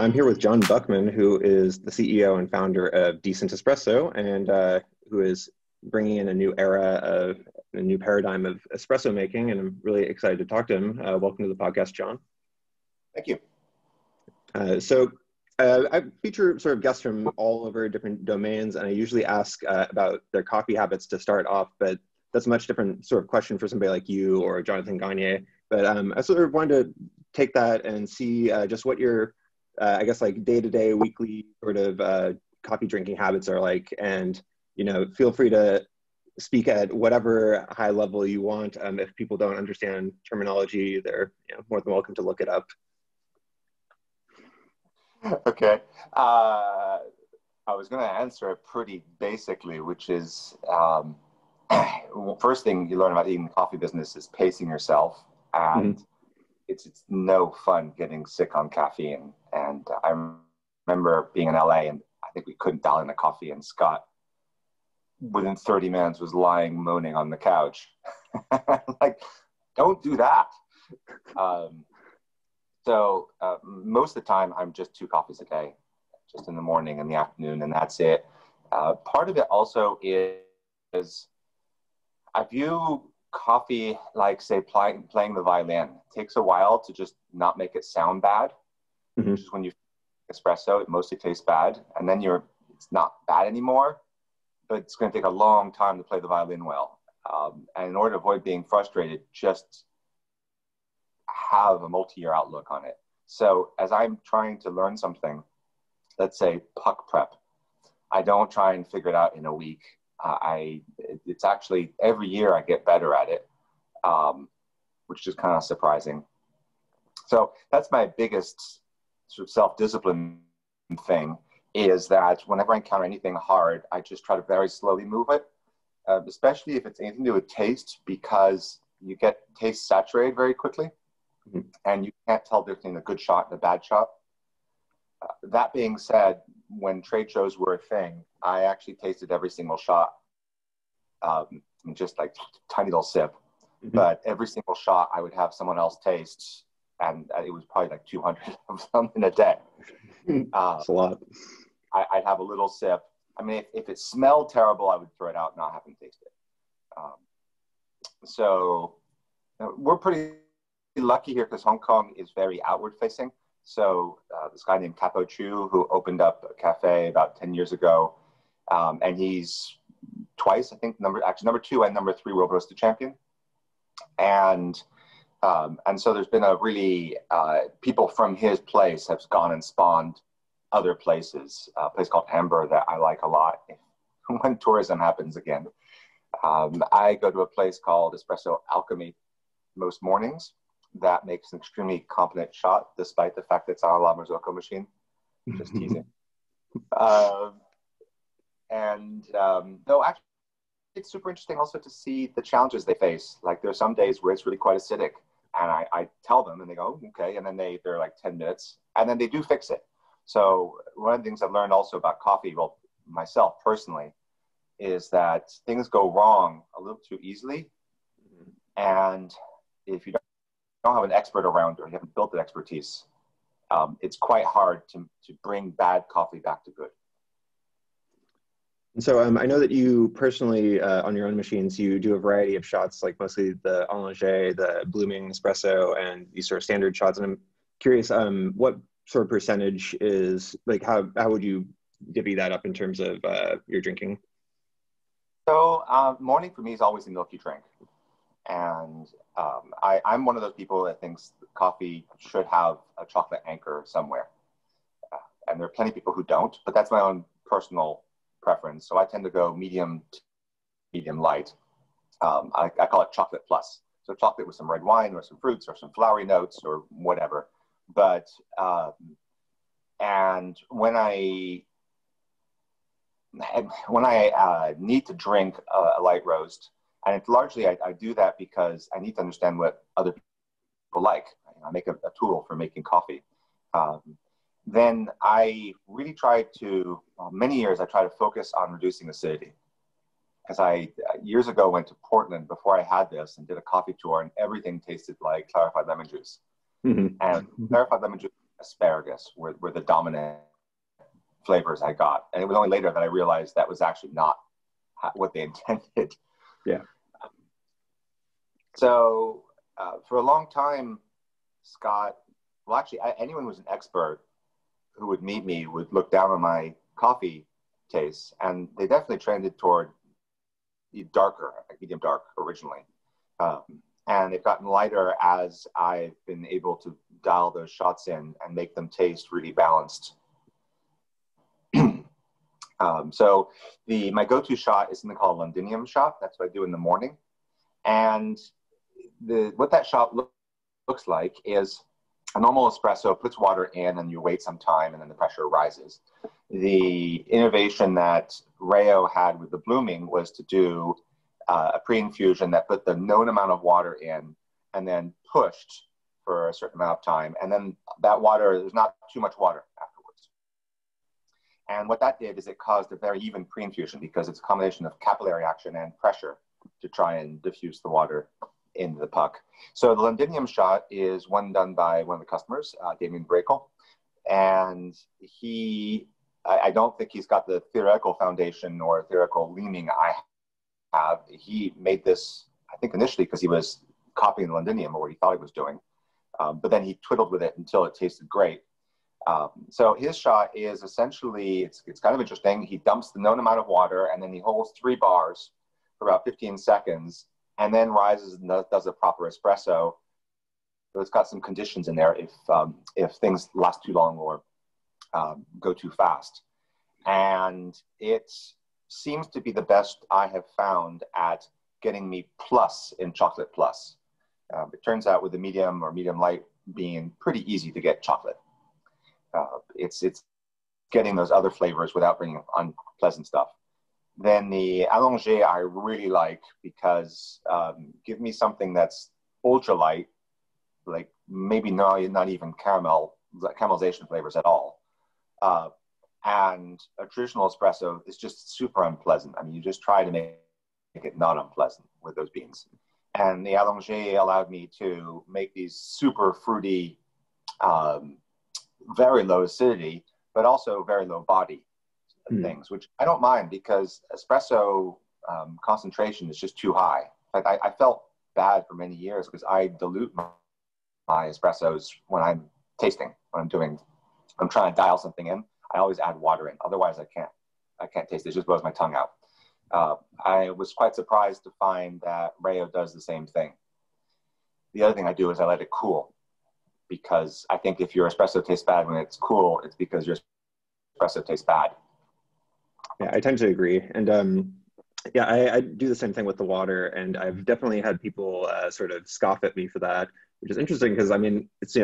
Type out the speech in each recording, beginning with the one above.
I'm here with John Buckman, who is the CEO and founder of Decent Espresso, and who is bringing in a new era of a new paradigm of espresso making. And I'm really excited to talk to him. Welcome to the podcast, John. Thank you. I feature sort of guests from all over different domains, and I usually ask about their coffee habits to start off, but that's a much different sort of question for somebody like you or Jonathan Gagné. But I sort of wanted to take that and see just what your, I guess, like day-to-day, weekly sort of coffee drinking habits are like. And, you know, feel free to speak at whatever high level you want. If people don't understand terminology, they're more than welcome to look it up. Okay. I was going to answer it pretty basically, which is first thing you learn about eating the coffee business is pacing yourself. And it's no fun getting sick on caffeine. And I remember being in LA and I think we couldn't dial in the coffee, and Scott within 30 minutes was lying moaning on the couch. Like, don't do that. So most of the time I'm just 2 coffees a day, just in the morning and the afternoon, and that's it. Part of it also is I view coffee like, say, playing the violin. It takes a while to just not make it sound bad, which is when you espresso, it mostly tastes bad, and then it's not bad anymore, but it's going to take a long time to play the violin well. And in order to avoid being frustrated, just have a multi-year outlook on it. So as I'm trying to learn something, let's say puck prep, I don't try and figure it out in a week. It's actually every year I get better at it, which is kind of surprising. So that's my biggest sort of self-discipline thing, is that whenever I encounter anything hard, I just try to very slowly move it, especially if it's anything to do with taste, because you get taste saturated very quickly, and you can't tell between a good shot and a bad shot. That being said, when trade shows were a thing, I actually tasted every single shot, just like tiny little sip. But every single shot I would have someone else taste, and it was probably like 200 of them in a day. That's a lot. I'd have a little sip. I mean, if it smelled terrible, I would throw it out and not have them taste it. So we're pretty lucky here because Hong Kong is very outward facing. So this guy named Capo Chu, who opened up a cafe about 10 years ago, and he's twice, I think, number 2 and number 3 World Roasted Champion. And so there's been a really, people from his place have gone and spawned other places, a place called Amber that I like a lot when tourism happens again. I go to a place called Espresso Alchemy most mornings that makes an extremely competent shot, despite the fact that it's on a La Marzocco machine. Just teasing. No, actually, it's super interesting also to see the challenges they face. Like, there's some days where it's really quite acidic, and I tell them, and they go, okay, and then they're like 10 minutes, and then they do fix it. So one of the things I've learned also about coffee, well, myself personally, is that things go wrong a little too easily, and if you don't have an expert around, or you haven't built that expertise, it's quite hard to bring bad coffee back to good. And so I know that you personally, on your own machines, you do a variety of shots, like mostly the Allongé, the blooming espresso, and these sort of standard shots. And I'm curious, what sort of percentage is, like, how would you divvy that up in terms of your drinking? So morning for me is always a milky drink. And I'm one of those people that thinks coffee should have a chocolate anchor somewhere. And there are plenty of people who don't, but that's my own personal preference. So I tend to go medium light. I call it chocolate plus. So chocolate with some red wine or some fruits or some flowery notes or whatever. But, and when I need to drink a light roast, and it's largely, I do that because I need to understand what other people like. I make a tool for making coffee. Then I really try to, many years, I try to focus on reducing acidity. Because I, years ago, went to Portland before I had this and did a coffee tour, and everything tasted like clarified lemon juice. And clarified lemon juice asparagus were the dominant flavors I got. And it was only later that I realized that was actually not what they intended. Yeah. So for a long time, Scott, well, actually, anyone who's an expert who would meet me would look down on my coffee tastes, and they definitely trended toward darker, like medium dark originally. And they've gotten lighter as I've been able to dial those shots in and make them taste really balanced. So my go-to shot is something called Londinium Shot. That's what I do in the morning. And what that shot looks like is a normal espresso, puts water in and you wait some time and then the pressure rises. The innovation that Rayo had with the blooming was to do a pre-infusion that put the known amount of water in and then pushed for a certain amount of time. And then that water, there's not too much water afterwards. And what that did is it caused a very even pre-infusion because it's a combination of capillary action and pressure to try and diffuse the water into the puck. So the Londinium Shot is one done by one of the customers, Damien Brakel. And I don't think he's got the theoretical foundation or theoretical leaning I have. He made this, I think, initially because he was copying the Londinium or what he thought he was doing. But then he twiddled with it until it tasted great. So his shot is essentially, it's kind of interesting. He dumps the known amount of water and then he holds 3 bars for about 15 seconds and then rises and does a proper espresso. So it's got some conditions in there if things last too long or go too fast. And it seems to be the best I have found at getting me plus in chocolate plus. It turns out with the medium or medium light being pretty easy to get chocolate. It's getting those other flavors without bringing unpleasant stuff. Then the allongé I really like because give me something that's ultra light, like maybe not even caramelization flavors at all. And a traditional espresso is just super unpleasant. I mean, you just try to make it not unpleasant with those beans. And the allongé allowed me to make these super fruity, very low acidity, but also very low body things, which I don't mind because espresso concentration is just too high. Like I felt bad for many years because I dilute my espressos when I'm tasting, I'm trying to dial something in. I always add water in. Otherwise, I can't taste it. It just blows my tongue out. I was quite surprised to find that Rayo does the same thing. The other thing I do is I let it cool because I think if your espresso tastes bad when it's cool, it's because your espresso tastes bad. Yeah, I tend to agree. And yeah, I do the same thing with the water. And I've definitely had people sort of scoff at me for that, which is interesting because, I mean, it's,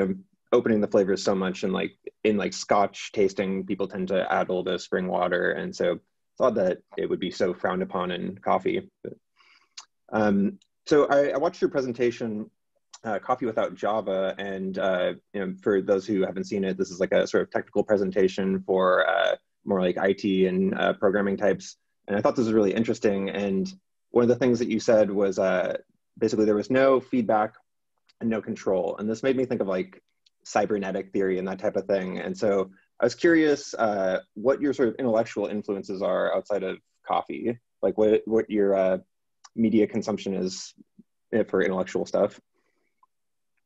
opening the flavors so much. And like in like Scotch tasting, people tend to add a little bit of spring water. And so I thought that it would be so frowned upon in coffee. But, so I watched your presentation, Coffee Without Java. And for those who haven't seen it, this is like a sort of technical presentation for more like IT and programming types. And I thought this was really interesting. And one of the things that you said was basically there was no feedback and no control. And this made me think of like cybernetic theory and that type of thing. And so I was curious what your sort of intellectual influences are outside of coffee, like what your media consumption is for intellectual stuff.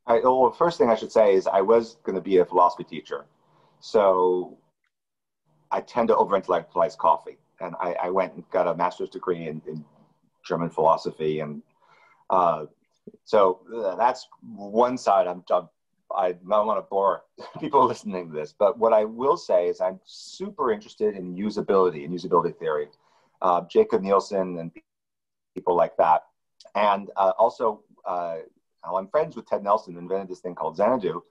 Well, first thing I should say is I was going to be a philosophy teacher. So I tend to over-intellectualize coffee. And I went and got a master's degree in German philosophy. And so that's one side. I don't want to bore people listening to this, but what I will say is I'm super interested in usability and usability theory. Jacob Nielsen and people like that. And also, I'm friends with Ted Nelson, who invented this thing called Xanadu.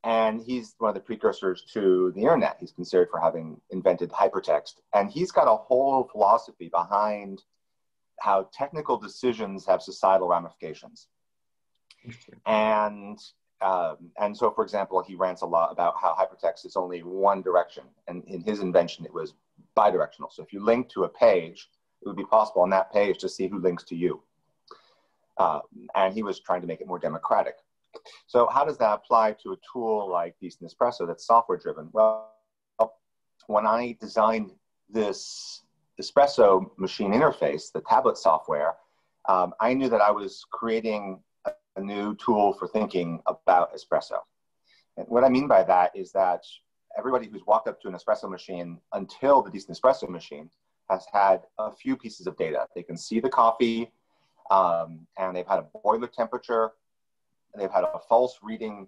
And he's one of the precursors to the internet. He's considered for having invented hypertext. And he's got a whole philosophy behind how technical decisions have societal ramifications. And so, for example, he rants a lot about how hypertext is only one direction. And in his invention, it was bidirectional. So if you link to a page, it would be possible on that page to see who links to you. And he was trying to make it more democratic. So how does that apply to a tool like Decent Espresso that's software driven? Well, when I designed this espresso machine interface, the tablet software, I knew that I was creating a new tool for thinking about espresso. And what I mean by that is that everybody who's walked up to an espresso machine until the Decent Espresso machine has had a few pieces of data. They can see the coffee, and they've had a boiler temperature, and they've had a false reading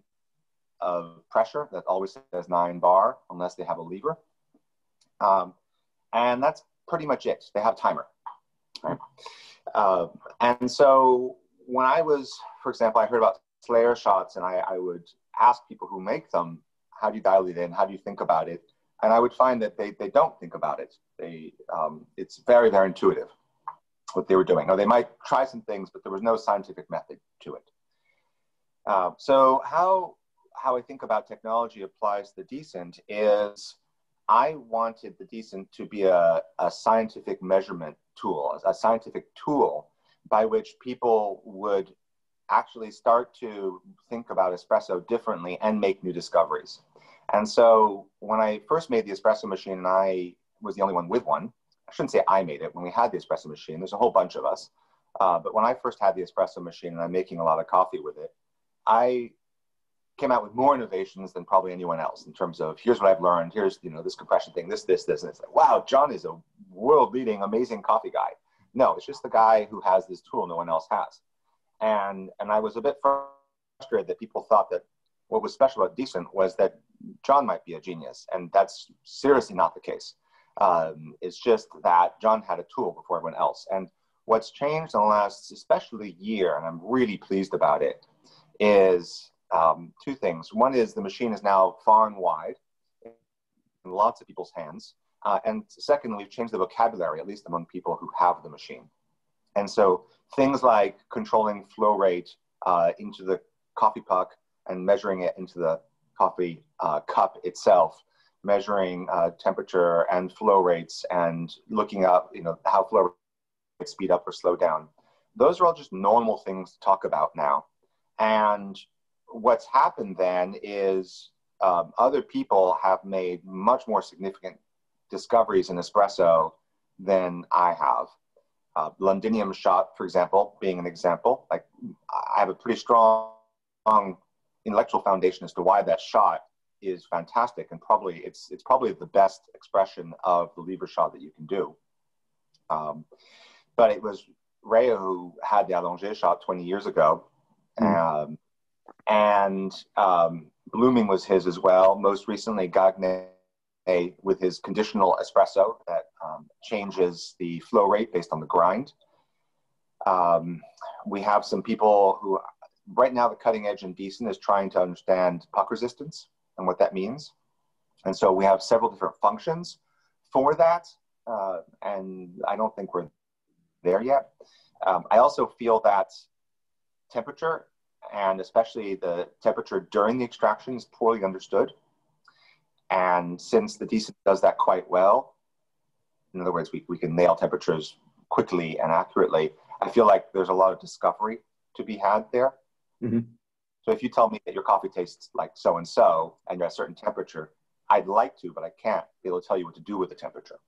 of pressure that always says 9 bar unless they have a lever. And that's pretty much it. They have a timer, right? And so when I was, for example, I heard about Slayer shots, and I would ask people who make them, how do you dial it in? How do you think about it? And I would find that they don't think about it. It's very, very intuitive what they were doing. Now, they might try some things, but there was no scientific method to it. So how I think about technology applies to Decent is I wanted the Decent to be a scientific measurement tool, a scientific tool by which people would actually start to think about espresso differently and make new discoveries. And so when I first made the espresso machine, and I was the only one with one, I shouldn't say I made it. When we had the espresso machine, there's a whole bunch of us. But when I first had the espresso machine and I'm making a lot of coffee with it, I came out with more innovations than probably anyone else in terms of here's what I've learned, here's this compression thing, this, and it's like, wow, John is a world-leading, amazing coffee guy. No, it's just the guy who has this tool no one else has. And I was a bit frustrated that people thought that what was special about Decent was that John might be a genius, and that's seriously not the case. It's just that John had a tool before everyone else. And what's changed in the last, especially year, and I'm really pleased about it, is two things. One is the machine is now far and wide in lots of people's hands. And second, we've changed the vocabulary, at least among people who have the machine. And so things like controlling flow rate into the coffee puck and measuring it into the coffee cup itself, measuring temperature and flow rates and looking up, how flow rates speed up or slow down. Those are all just normal things to talk about now. And what's happened then is other people have made much more significant discoveries in espresso than I have. Londinium Shot, for example, being an example. Like, I have a pretty strong intellectual foundation as to why that shot is fantastic, and it's probably the best expression of the lever shot that you can do. But it was Rhea who had the allongé shot 20 years ago, and Blooming was his as well. Most recently, Gagné with his Conditional Espresso that changes the flow rate based on the grind. We have some people who, right now, the cutting edge in Decent is trying to understand puck resistance and what that means. And so we have several different functions for that. And I don't think we're there yet. I also feel that temperature, and especially the temperature during the extraction, is poorly understood. And since the Decent does that quite well, in other words, we can nail temperatures quickly and accurately, I feel like there's a lot of discovery to be had there. Mm-hmm. So if you tell me that your coffee tastes like so-and-so and you're at a certain temperature, I'd like to, but I can't be able to tell you what to do with the temperature.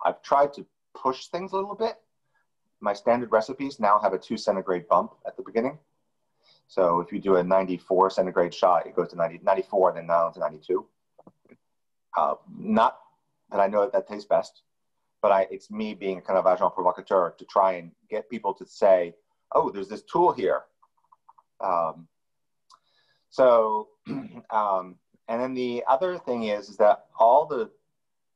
I've tried to push things a little bit. My standard recipes now have a 2 centigrade bump at the beginning. So if you do a 94 centigrade shot, it goes to 94 and then down to 92. Not that I know that tastes best, but it's me being a kind of agent provocateur to try and get people to say, oh, there's this tool here. And then the other thing is that all the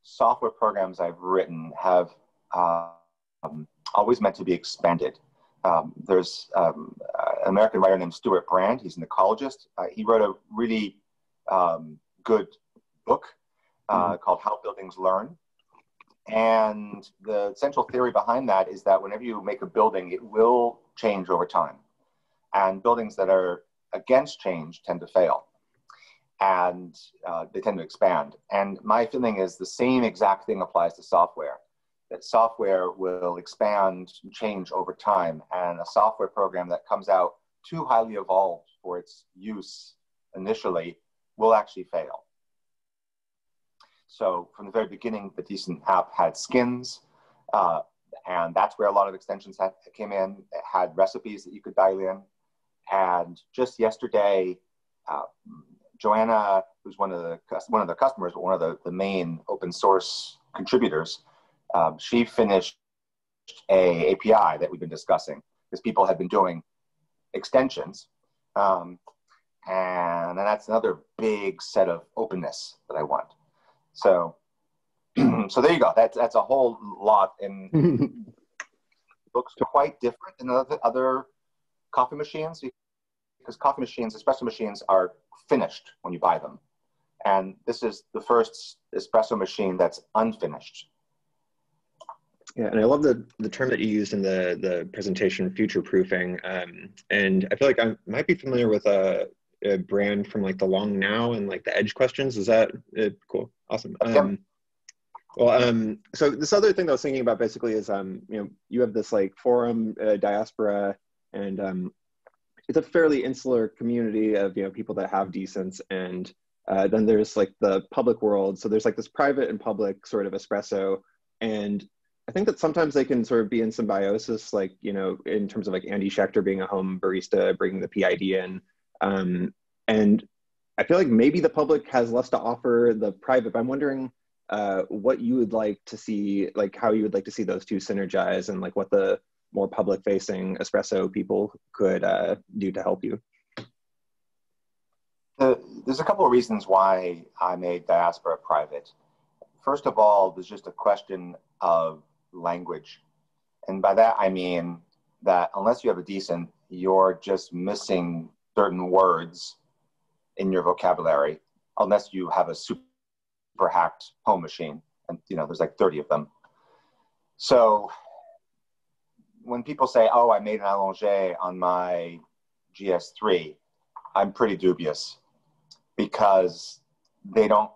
software programs I've written have always meant to be expanded. There's an American writer named Stuart Brand. He's an ecologist. He wrote a really good book called How Buildings Learn. And the central theory behind that is that whenever you make a building, it will change over time. And buildings that are against change tend to fail. And they tend to expand. And my feeling is the same exact thing applies to software. That software will expand, change over time, and a software program that comes out too highly evolved for its use initially will actually fail. So from the very beginning, the Decent app had skins, and that's where a lot of extensions came in. It had recipes that you could dial in. And just yesterday, Joanna, who's one of the customers, but one of the main open source contributors, she finished a API that we've been discussing because people had been doing extensions. And that's another big set of openness that I want. So, so there you go. That's a whole lot, and looks quite different than other coffee machines, because coffee machines, espresso machines, are finished when you buy them, and this is the first espresso machine that's unfinished. Yeah, and I love the term that you used in the presentation, future proofing. And I feel like I might be familiar with a brand from like the Long Now and like the Edge Questions. Is that cool? Awesome. Well, so this other thing that I was thinking about basically is, you have this like forum diaspora, and it's a fairly insular community of, people that have Decents, and then there's like the public world. So there's like this private and public sort of espresso, and I think that sometimes they can sort of be in symbiosis, like, in terms of like Andy Schechter being a home barista, bringing the PID in. And I feel like maybe the public has less to offer the private, but I'm wondering what you would like to see, like how you would like to see those two synergize, and like what the more public facing espresso people could do to help you. There's a couple of reasons why I made diaspora private. First of all, there's just a question of language. And by that, I mean that unless you have a Decent, you're just missing certain words in your vocabulary, unless you have a super hacked home machine. And, there's like 30 of them. So when people say, oh, I made an allongé on my GS3, I'm pretty dubious, because they don't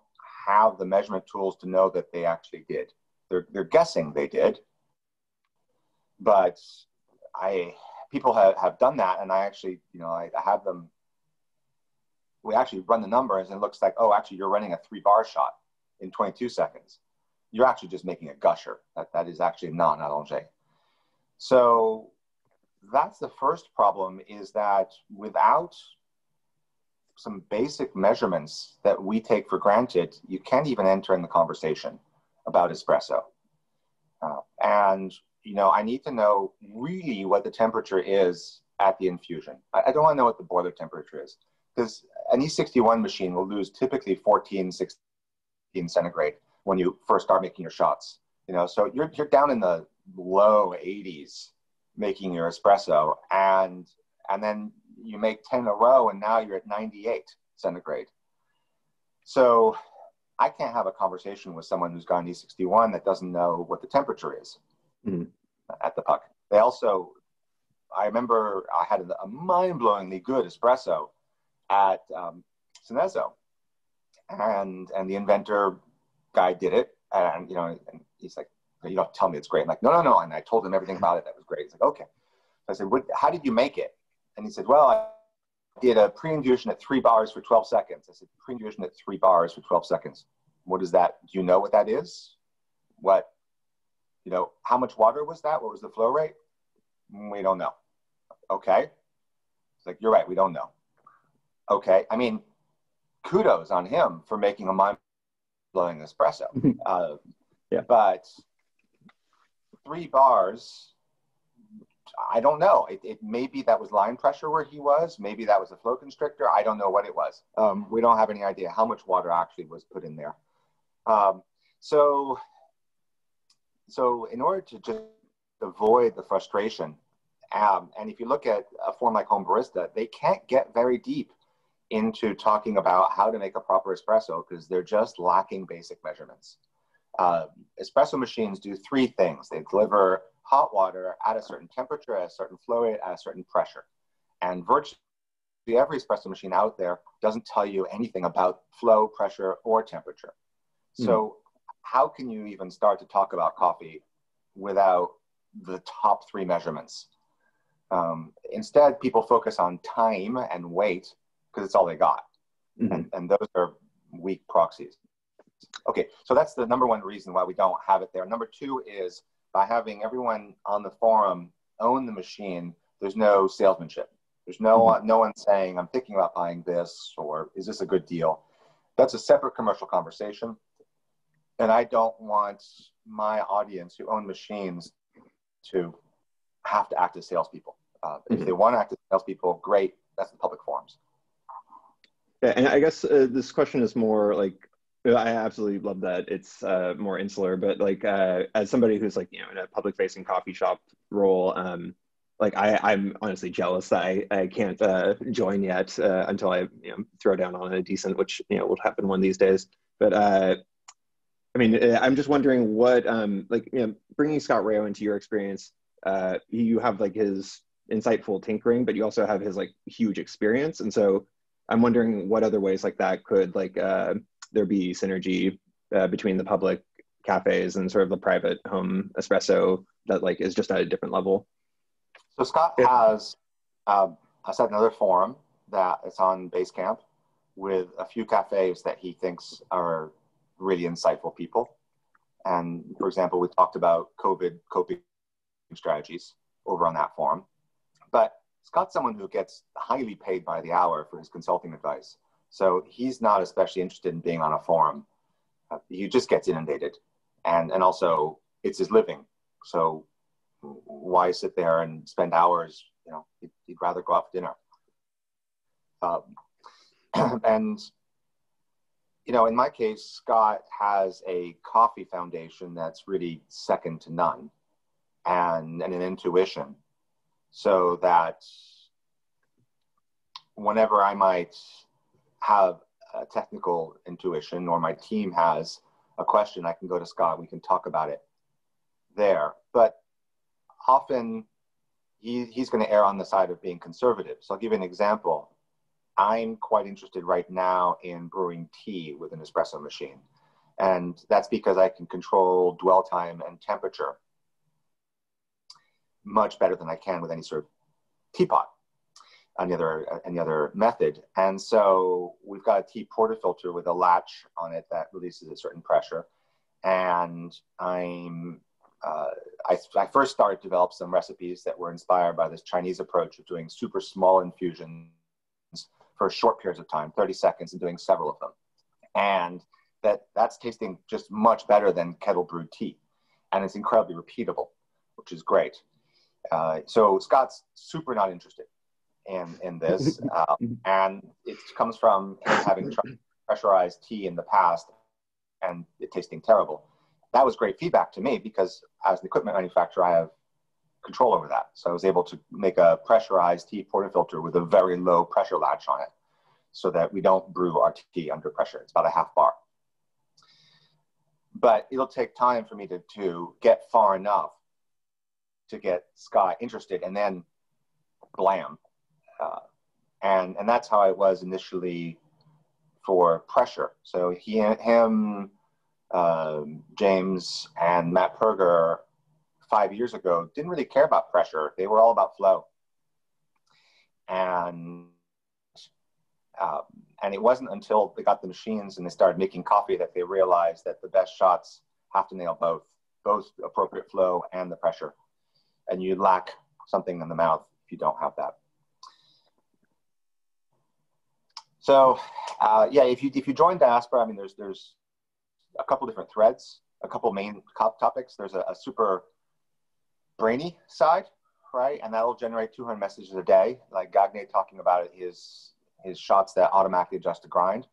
have the measurement tools to know that they actually did. They're guessing they did, but people have done that, and I actually, I have them. We actually run the numbers, and it looks like, oh, actually, you're running a 3-bar shot in 22 seconds. You're actually just making a gusher. That is actually not an allongé. So that's the first problem, is that without some basic measurements that we take for granted, you can't even enter in the conversation about espresso. And, I need to know really what the temperature is at the infusion. I don't want to know what the boiler temperature is, because an E61 machine will lose typically 14, 16 centigrade when you first start making your shots. So you're down in the low 80s making your espresso, and then you make 10 in a row, and now you're at 98 centigrade. So I can't have a conversation with someone who's got an E61 that doesn't know what the temperature is at the puck. I remember I had a mind-blowingly good espresso at Cinesso, and the inventor guy did it, and and he's like, you don't tell me it's great. I'm like, no. And I told him everything about it that was great. He's like, okay. So I said, how did you make it? And he said, well, I did a pre-infusion at 3 bars for 12 seconds. I said, pre-infusion at 3 bars for 12 seconds. What is that? Do you know what that is? How much water was that? What was the flow rate? We don't know. Okay. It's like, you're right, we don't know. Okay. I mean, kudos on him for making a mind-blowing espresso. Yeah. But 3 bars, I don't know. It maybe that was line pressure where he was. Maybe that was a flow constrictor. I don't know what it was. We don't have any idea how much water actually was put in there. So in order to just avoid the frustration, and if you look at a form like Home Barista, they can't get very deep into talking about how to make a proper espresso because they're just lacking basic measurements. Espresso machines do 3 things. They deliver hot water at a certain temperature, at a certain flow rate, at a certain pressure. And virtually every espresso machine out there doesn't tell you anything about flow, pressure, or temperature. So how can you even start to talk about coffee without the top 3 measurements? Instead, people focus on time and weight because it's all they got. And those are weak proxies. Okay, so that's the number one reason why we don't have it there. Number two is by having everyone on the forum own the machine, there's no salesmanship. There's no one saying, I'm thinking about buying this, or is this a good deal? That's a separate commercial conversation. And I don't want my audience who own machines to have to act as salespeople. If they want to act as salespeople, great. That's the public forums. Yeah, and I guess this question is more like, I absolutely love that it's more insular, but like as somebody who's like, in a public facing coffee shop role, like I'm honestly jealous that I can't join yet until I throw down on a decent, which will happen one of these days. But I mean, I'm just wondering what like bringing Scott Rayo into your experience, you have like his insightful tinkering, but you also have his like huge experience, and so I'm wondering what other ways like that could like there be synergy between the public cafes and sort of the private home espresso that like is just at a different level. So Scott has set another forum that is on Basecamp with a few cafes that he thinks are really insightful people. And for example, we talked about COVID coping strategies over on that forum. But Scott's someone who gets highly paid by the hour for his consulting advice. So he's not especially interested in being on a forum. He just gets inundated. And also, it's his living. So why sit there and spend hours? He'd rather go out for dinner. And, in my case, Scott has a coffee foundation that's really second to none and an intuition. So that whenever I might have a technical intuition or my team has a question, I can go to Scott, we can talk about it there. But often he's going to err on the side of being conservative. So I'll give you an example. I'm quite interested right now in brewing tea with an espresso machine. And that's because I can control dwell time and temperature much better than I can with any sort of teapot, any other method. And so we've got a tea portafilter with a latch on it that releases a certain pressure. And I first started to develop some recipes that were inspired by this Chinese approach of doing super small infusions for short periods of time, 30 seconds, and doing several of them. And that's tasting just much better than kettle brewed tea. And it's incredibly repeatable, which is great. So Scott's super not interested in this, and it comes from him having tried pressurized tea in the past and it tasting terrible. That was great feedback to me because as an equipment manufacturer, I have control over that. So I was able to make a pressurized tea portafilter with a very low pressure latch on it so that we don't brew our tea under pressure. It's about a half bar. But it'll take time for me to get far enough to get Scott interested, and then blam. And that's how it was initially for pressure. So him, James, and Matt Perger 5 years ago didn't really care about pressure. They were all about flow. And it wasn't until they got the machines and they started making coffee that they realized that the best shots have to nail both appropriate flow and the pressure. And you lack something in the mouth if you don't have that. So, if you join Diaspora, I mean, there's a couple different threads, a couple main topics. There's a super brainy side, right? And that'll generate 200 messages a day, like Gagné talking about his shots that automatically adjust to grind.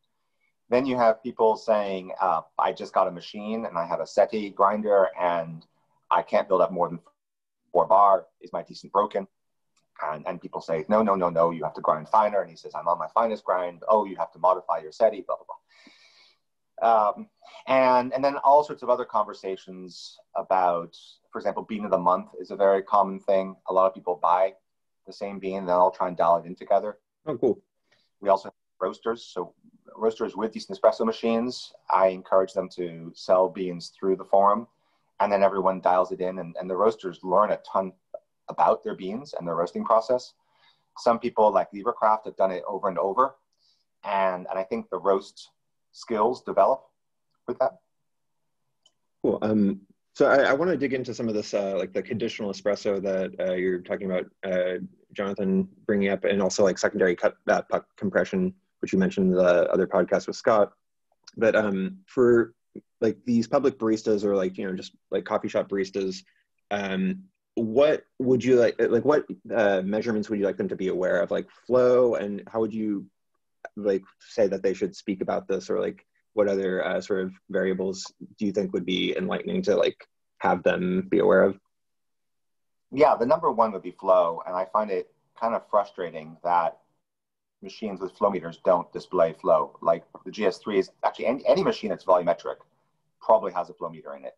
Then you have people saying, I just got a machine and I have a SETI grinder and I can't build up more than 4 bar. Is my decent broken? And people say, no, you have to grind finer. And he says, I'm on my finest grind. Oh, you have to modify your SETI, blah, blah, blah. And then all sorts of other conversations about, for example, bean of the month is a very common thing. A lot of people buy the same bean and they'll all try and dial it in together. Oh, cool. We also have roasters. So roasters with Decent Espresso machines, I encourage them to sell beans through the forum. And then everyone dials it in and the roasters learn a ton about their beans and their roasting process. Some people like Levercraft have done it over and over. And I think the roast skills develop with that. Cool. So I want to dig into some of this, like the conditional espresso that you're talking about, Jonathan, bringing up, and also like secondary puck compression, which you mentioned in the other podcast with Scott. But for like these public baristas, or like, you know, just like coffee shop baristas, what would you like what measurements would you like them to be aware of, like flow, and how would you like say that they should speak about this, or like what other sort of variables do you think would be enlightening to like have them be aware of? Yeah, the number one would be flow. And I find it kind of frustrating that machines with flow meters don't display flow. Like the GS3s, actually any machine that's volumetric probably has a flow meter in it.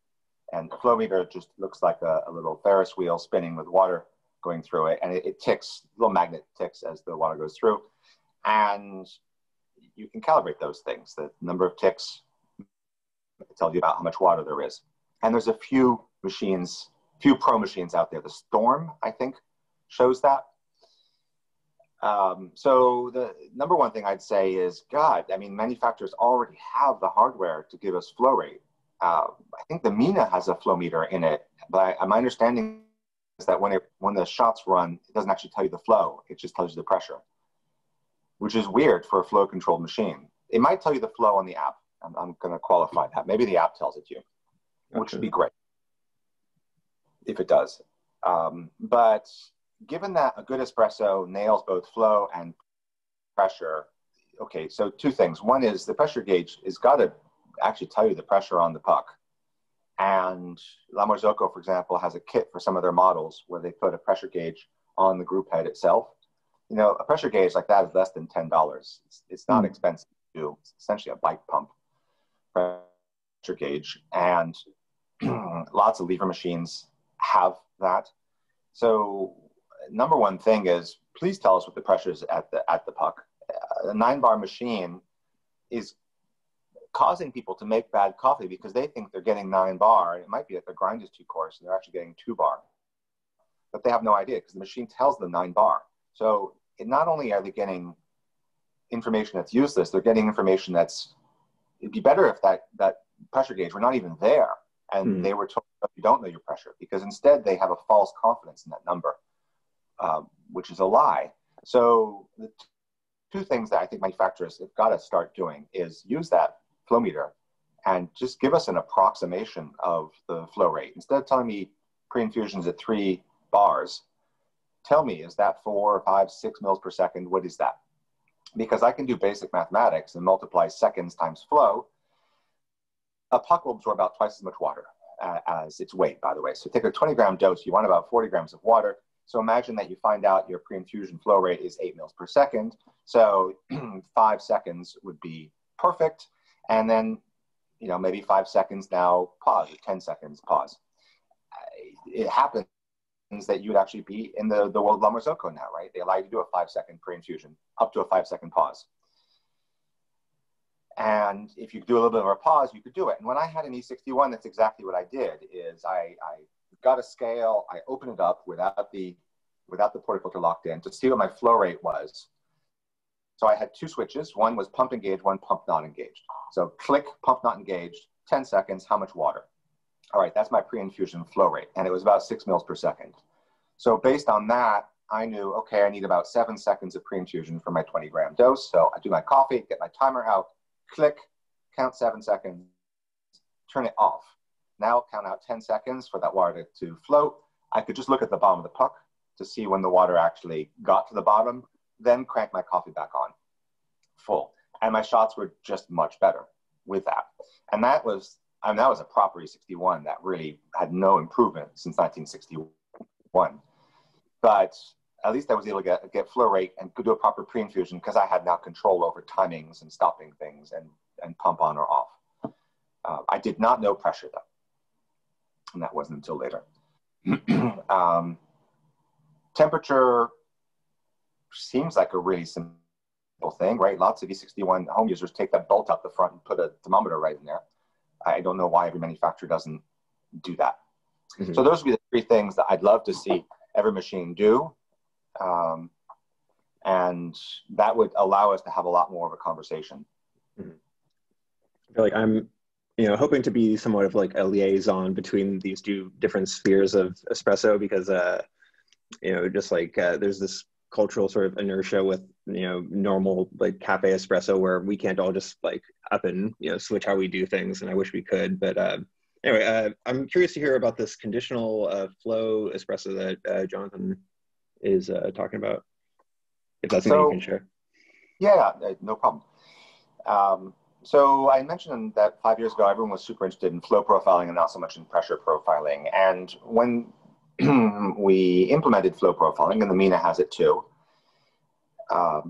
And the flow meter just looks like a little Ferris wheel spinning with water going through it. And it ticks, a little magnet ticks as the water goes through. And you can calibrate those things. The number of ticks tells you about how much water there is. And there's a few machines, few pro machines out there. The Storm, I think, shows that. So the number one thing I'd say is, God, I mean, manufacturers already have the hardware to give us flow rate. I think the Mina has a flow meter in it, but my understanding is that when the shots run, it doesn't actually tell you the flow. It just tells you the pressure, which is weird for a flow controlled machine. It might tell you the flow on the app. I'm going to qualify that. Maybe the app tells it to you, which would be great if it does. But given that a good espresso nails both flow and pressure, okay, so two things. One is the pressure gauge has got to actually tell you the pressure on the puck. And La Marzocco, for example, has a kit for some of their models where they put a pressure gauge on the group head itself. You know, a pressure gauge like that is less than $10. It's not expensive to do. It's essentially a bike pump pressure gauge. And lots of lever machines have that. So number one thing is, please tell us what the pressure is at the puck. A 9-bar machine is causing people to make bad coffee because they think they're getting 9-bar. And it might be that their grind is too coarse and they're actually getting 2-bar. But they have no idea because the machine tells them 9-bar. So not only are they getting information that's useless, they're getting information it'd be better if that pressure gauge were not even there and they were told you don't know your pressure, because instead they have a false confidence in that number, which is a lie. So the two things that I think manufacturers have got to start doing is use that flow meter and just give us an approximation of the flow rate. Instead of telling me pre-infusions at 3 bars, tell me, is that 4, 5, 6 mils per second? What is that? Because I can do basic mathematics and multiply seconds times flow. A puck will absorb about twice as much water as its weight, by the way. So take a 20-gram dose, you want about 40 grams of water. So imagine that you find out your pre-infusion flow rate is 8 mils per second. So 5 seconds would be perfect. And then, you know, maybe 5 seconds now, pause, or 10 seconds, pause. It happens that you would actually be in the world of La Marzocco now, right? They allow you to do a 5-second pre-infusion, up to a 5-second pause. And if you do a little bit of a pause, you could do it. And when I had an E61, that's exactly what I did, is I got a scale, I opened it up without the portafilter locked in to see what my flow rate was. So I had 2 switches. One was pump engaged, one pump not engaged. So click, pump not engaged, 10 seconds, how much water? All right, that's my pre-infusion flow rate. And it was about 6 mils per second. So based on that, I knew, okay, I need about 7 seconds of pre-infusion for my 20-gram dose. So I do my coffee, get my timer out, click, count 7 seconds, turn it off. Now count out 10 seconds for that water to float. I could just look at the bottom of the puck to see when the water actually got to the bottom, then crank my coffee back on full. And my shots were just much better with that. And that was a proper E61 that really had no improvement since 1961. But at least I was able to get flow rate and could do a proper pre-infusion because I had now control over timings and stopping things and pump on or off. I did not know pressure though. And that wasn't until later. Temperature seems like a really simple thing, right? Lots of E61 home users take that bolt out the front and put a thermometer right in there. I don't know why every manufacturer doesn't do that. So those would be the 3 things that I'd love to see every machine do. And that would allow us to have a lot more of a conversation. Mm-hmm. I feel like I'm, hoping to be somewhat of like a liaison between these two different spheres of espresso, because, just like there's this cultural sort of inertia with, normal like cafe espresso where we can't all just like up and, switch how we do things. And I wish we could, but anyway, I'm curious to hear about this conditional flow espresso that Jonathan is talking about, if that's something you can share. Yeah, no problem. So I mentioned that 5 years ago, everyone was super interested in flow profiling and not so much in pressure profiling. And when we implemented flow profiling, and the MENA has it too, I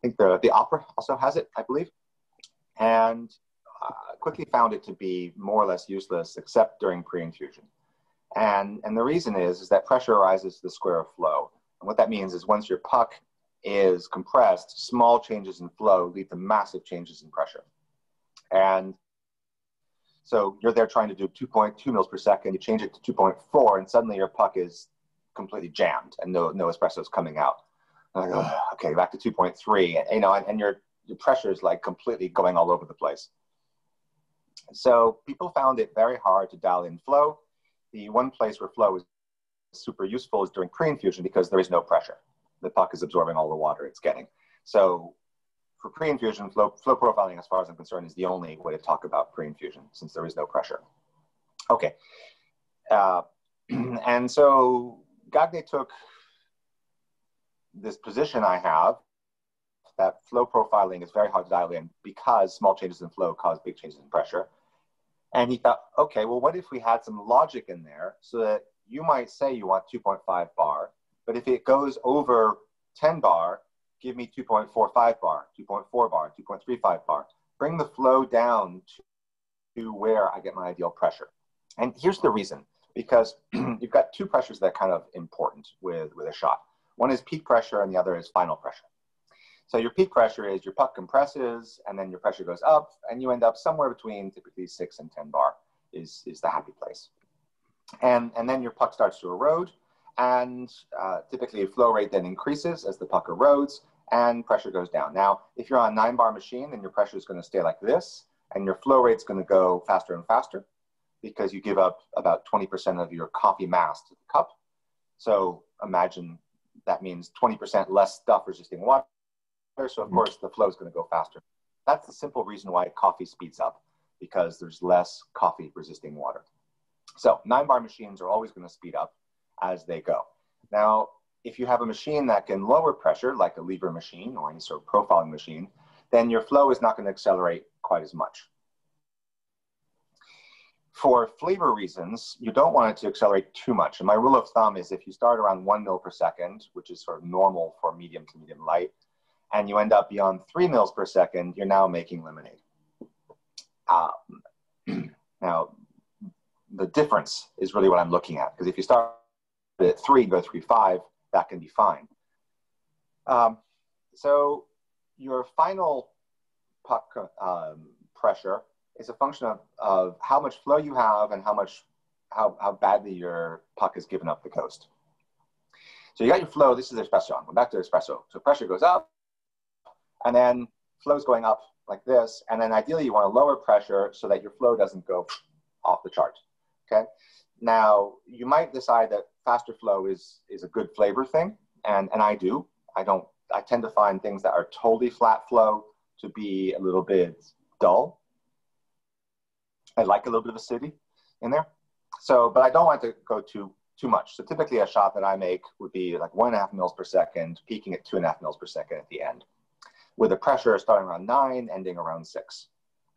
think the Opera also has it, I believe, and quickly found it to be more or less useless except during pre-infusion. And the reason is that pressure rises to the square of flow. And what that means is once your puck is compressed, small changes in flow lead to massive changes in pressure. And so you're there trying to do 2.2 mils per second, you change it to 2.4, and suddenly your puck is completely jammed and no espresso is coming out. Like, oh, okay, back to 2.3, and your pressure is like completely going all over the place. So people found it very hard to dial in flow. The one place where flow is super useful is during pre-infusion because there is no pressure. The puck is absorbing all the water it's getting. So for pre-infusion, flow profiling, as far as I'm concerned, is the only way to talk about pre-infusion since there is no pressure. Okay. And so Gagné took this position I have that flow profiling is very hard to dial in because small changes in flow cause big changes in pressure. And he thought, okay, well, what if we had some logic in there so that you might say you want 2.5 bar, but if it goes over 10 bar, give me 2.45 bar, 2.4 bar, 2.35 bar. Bring the flow down to where I get my ideal pressure. And here's the reason, because you've got two pressures that are kind of important with a shot. One is peak pressure and the other is final pressure. So your peak pressure is your puck compresses and then your pressure goes up and you end up somewhere between typically 6 and 10 bar is the happy place. And then your puck starts to erode. And typically flow rate then increases as the puck erodes and pressure goes down. Now, if you're on a 9-bar machine, then your pressure is going to stay like this and your flow rate is going to go faster and faster because you give up about 20% of your coffee mass to the cup. So imagine that means 20% less stuff resisting water. So of course the flow is going to go faster. That's the simple reason why coffee speeds up, because there's less coffee resisting water. So 9-bar machines are always going to speed up as they go. Now, if you have a machine that can lower pressure, like a lever machine or any sort of profiling machine, then your flow is not going to accelerate quite as much. For flavor reasons, you don't want it to accelerate too much. And my rule of thumb is if you start around 1 mil per second, which is sort of normal for medium to medium light, and you end up beyond 3 mils per second, you're now making lemonade. Now, the difference is really what I'm looking at, because if you start at 3 and go 3.5, that can be fine. So your final puck pressure is a function of how much flow you have and how badly your puck has given up the coast. So you got your flow. This is espresso. We're back to espresso. So pressure goes up, and then flow's going up like this. And then ideally you want to lower pressure so that your flow doesn't go off the chart. Okay. Now you might decide that faster flow is a good flavor thing, and I do. I tend to find things that are totally flat flow to be a little bit dull. I like a little bit of acidity in there. So, but I don't want to go too much. So typically a shot that I make would be like 1.5 mils per second, peaking at 2.5 mils per second at the end, with a pressure starting around 9, ending around 6.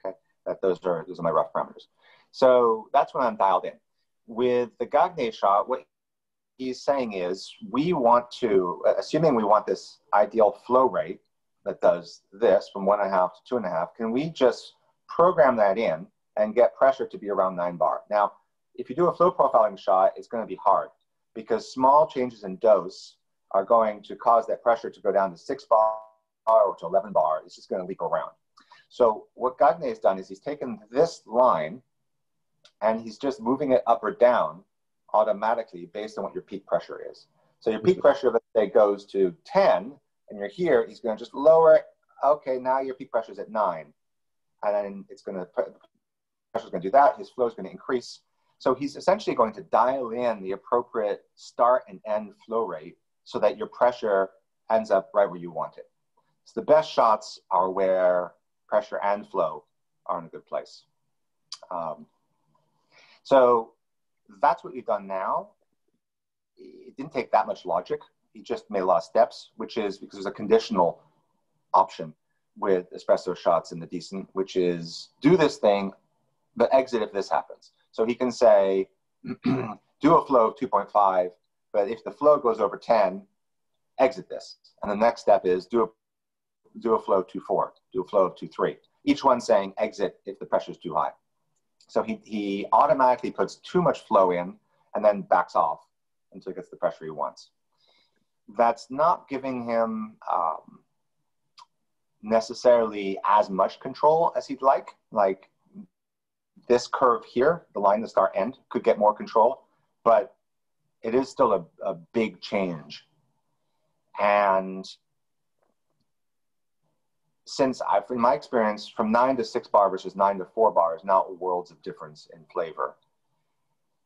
Okay, those are my rough parameters. So that's when I'm dialed in. With the Gagné shot, what he's saying is we want to, assuming we want this ideal flow rate that does this from 1.5 to 2.5, can we just program that in and get pressure to be around 9 bar? Now, if you do a flow profiling shot, it's going to be hard because small changes in dose are going to cause that pressure to go down to 6 bar or to 11 bar. It's just going to leap around. So what Gagné has done is he's taken this line and he's just moving it up or down automatically based on what your peak pressure is. So your peak pressure, let's say, goes to 10, and you're here, he's going to just lower it. Okay, now your peak pressure is at 9. And then the pressure's going to do that. His flow is going to increase. So he's essentially going to dial in the appropriate start and end flow rate so that your pressure ends up right where you want it. So the best shots are where pressure and flow are in a good place. So that's what we've done now. It didn't take that much logic. He just made a lot of steps, which is because there's a conditional option with espresso shots in the Decent, which is do this thing, but exit if this happens. So he can say, do a flow of 2.5, but if the flow goes over 10, exit this. And the next step is do a flow of 2.4, do a flow of 2.3. Each one saying exit if the pressure is too high. So he automatically puts too much flow in and then backs off until he gets the pressure he wants. That's not giving him necessarily as much control as he'd like. Like this curve here, the line, the start end, could get more control, but it is still a big change. And since in my experience, from 9 to 6 bar versus 9 to 4 bar is not worlds of difference in flavor.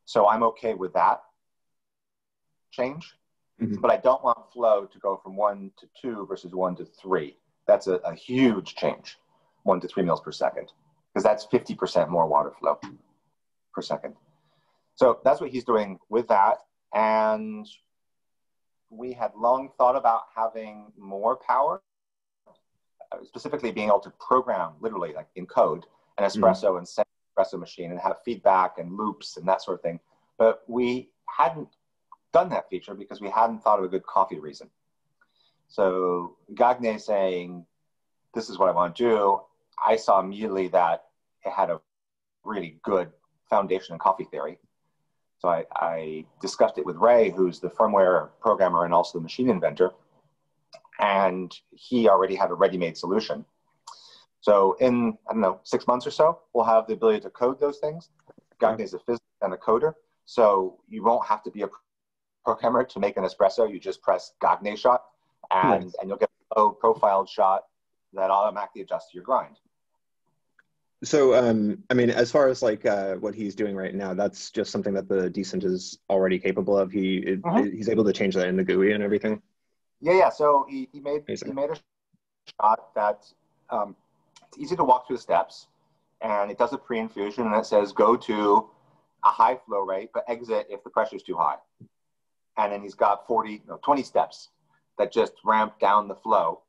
So I'm okay with that change, but I don't want flow to go from 1 to 2 versus 1 to 3. That's a huge change, 1 to 3 mils per second, because that's 50% more water flow per second. So that's what he's doing with that. And we had long thought about having more power, specifically being able to program, literally like in code, an espresso and send an espresso machine and have feedback and loops and that sort of thing. But we hadn't done that feature because we hadn't thought of a good coffee reason. So Gagné saying, this is what I want to do, I saw immediately that it had a really good foundation in coffee theory. So I discussed it with Ray, who's the firmware programmer and also the machine inventor. And he already had a ready-made solution. So in, I don't know, 6 months or so, we'll have the ability to code those things. Gagné is a physicist and a coder. So you won't have to be a programmer to make an espresso. You just press Gagné shot and you'll get a low profiled shot that automatically adjusts to your grind. So, I mean, as far as like what he's doing right now, that's just something that the Decent is already capable of. He's able to change that in the GUI and everything. Yeah. So he made a shot that it's easy to walk through the steps, and it does a pre-infusion, and it says go to a high flow rate, but exit if the pressure is too high. And then he's got 20 steps that just ramp down the flow.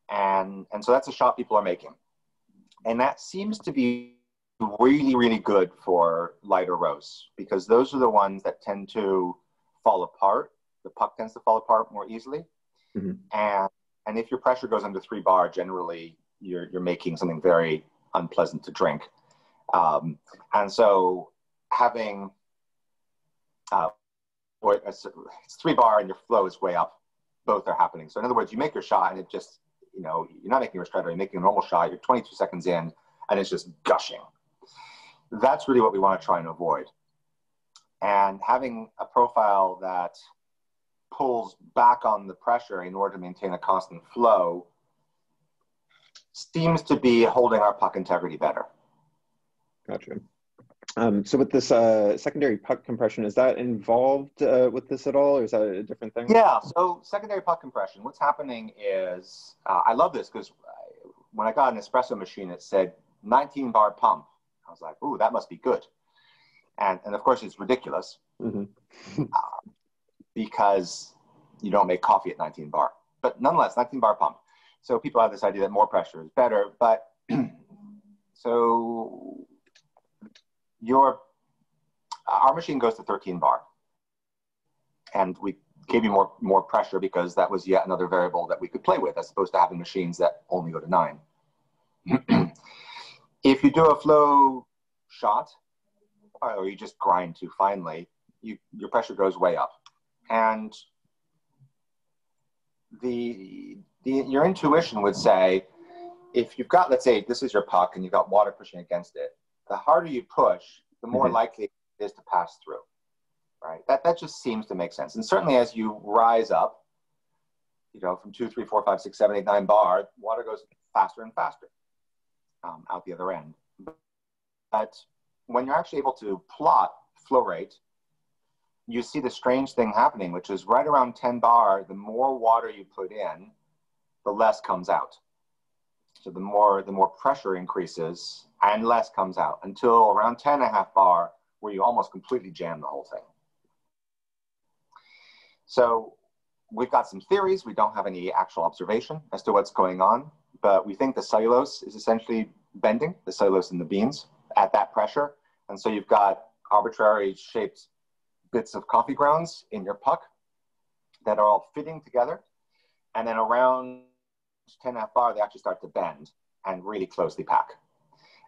And so that's a shot people are making. And that seems to be really, really good for lighter roasts, because those are the ones that tend to fall apart. The puck tends to fall apart more easily. And if your pressure goes under 3 bar, generally you're making something very unpleasant to drink. And so having, it's 3 bar and your flow is way up, both are happening. So in other words, you make your shot and it just, you're not making a ristretto, you're making a normal shot, you're 22 seconds in and it's just gushing. That's really what we want to try and avoid. And having a profile that pulls back on the pressure in order to maintain a constant flow seems to be holding our puck integrity better. Gotcha. So with this secondary puck compression, is that involved with this at all, or is that a different thing? Yeah, so secondary puck compression, what's happening is, I love this because when I got an espresso machine, it said 19 bar pump. I was like, ooh, that must be good. And of course, it's ridiculous because you don't make coffee at 19 bar. But nonetheless, 19 bar pump. So people have this idea that more pressure is better. But so our machine goes to 13 bar. And we gave you more pressure because that was yet another variable that we could play with, as opposed to having machines that only go to 9. If you do a flow shot, or you just grind too finely, your pressure goes way up. And your intuition would say, if you've got, let's say this is your puck and you've got water pushing against it, the harder you push, the more likely it is to pass through. right? That just seems to make sense. And certainly as you rise up, you know, from 2, 3, 4, 5, 6, 7, 8, 9 bar, water goes faster and faster out the other end. But when you're actually able to plot flow rate, you see the strange thing happening, which is right around 10 bar, the more water you put in, the less comes out. So the more pressure increases and less comes out until around 10.5 bar, where you almost completely jam the whole thing. So we've got some theories. We don't have any actual observation as to what's going on, but we think the cellulose is essentially bending, the cellulose in the beans at that pressure. And so you've got arbitrary shaped bits of coffee grounds in your puck that are all fitting together. And then around 10.5 bar, they actually start to bend and really closely pack.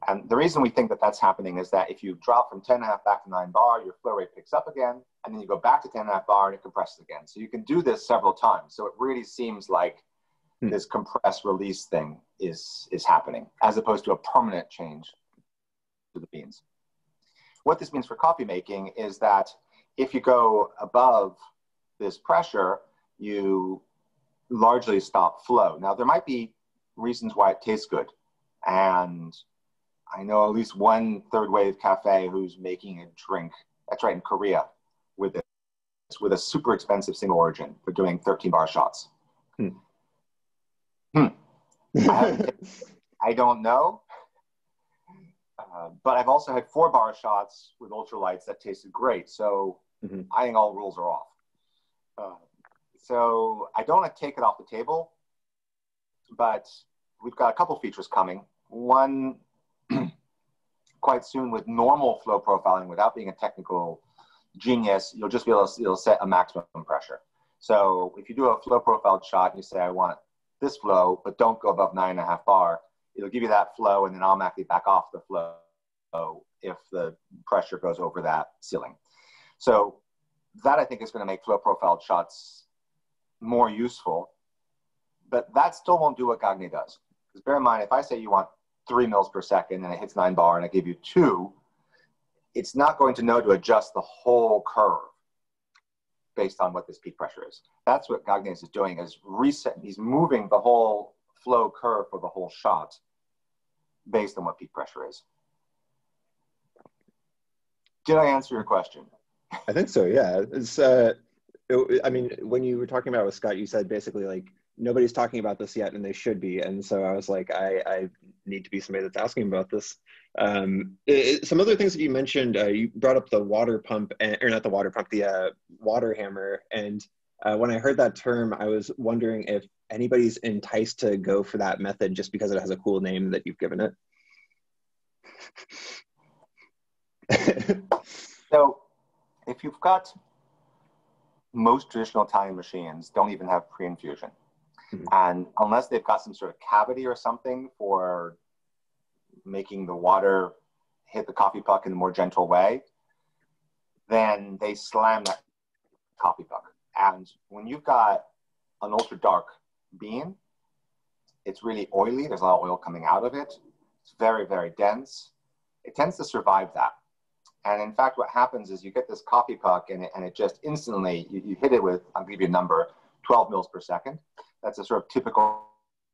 And the reason we think that that's happening is that if you drop from 10.5 back to 9 bar, your flow rate picks up again, and then you go back to 10.5 bar and it compresses again. So you can do this several times. So it really seems like this compress release thing is happening, as opposed to a permanent change to the beans. What this means for coffee making is that if you go above this pressure, you largely stop flow. Now, there might be reasons why it tastes good. And I know at least one third wave cafe who's making a drink, that's right, in Korea, with a super expensive single origin. They're doing 13 bar shots. I don't know. But I've also had 4 bar shots with ultralights that tasted great. So I think all rules are off. So I don't want to take it off the table, but we've got a couple features coming. One, quite soon with normal flow profiling, without being a technical genius, you'll just be able to set a maximum pressure. So if you do a flow profiled shot and you say, I want this flow, but don't go above 9.5 bar, it'll give you that flow and then automatically back off the flow if the pressure goes over that ceiling. So that I think is going to make flow profiled shots more useful, but that still won't do what Gagné does. Because bear in mind, if I say you want 3 mils per second and it hits 9 bar and I give you 2, it's not going to know to adjust the whole curve based on what this peak pressure is. That's what Gagné is doing, is resetting. He's moving the whole flow curve for the whole shot based on what peak pressure is. Did I answer your question? I think so, yeah. I mean, when you were talking about it with Scott, you said basically like, nobody's talking about this yet and they should be. And so I was like, I need to be somebody that's asking about this. Some other things that you mentioned, you brought up the water pump, or not the water pump, the water hammer. And when I heard that term, I was wondering if anybody's enticed to go for that method just because it has a cool name that you've given it. So if you've got, most traditional Italian machines don't even have pre-infusion. And unless they've got some sort of cavity or something for making the water hit the coffee puck in a more gentle way, then they slam that coffee puck. And when you've got an ultra dark bean, it's really oily. There's a lot of oil coming out of it. It's very, very dense. It tends to survive that. And in fact, what happens is you get this coffee puck and it just instantly, you hit it with, I'll give you a number, 12 mils per second. That's a sort of typical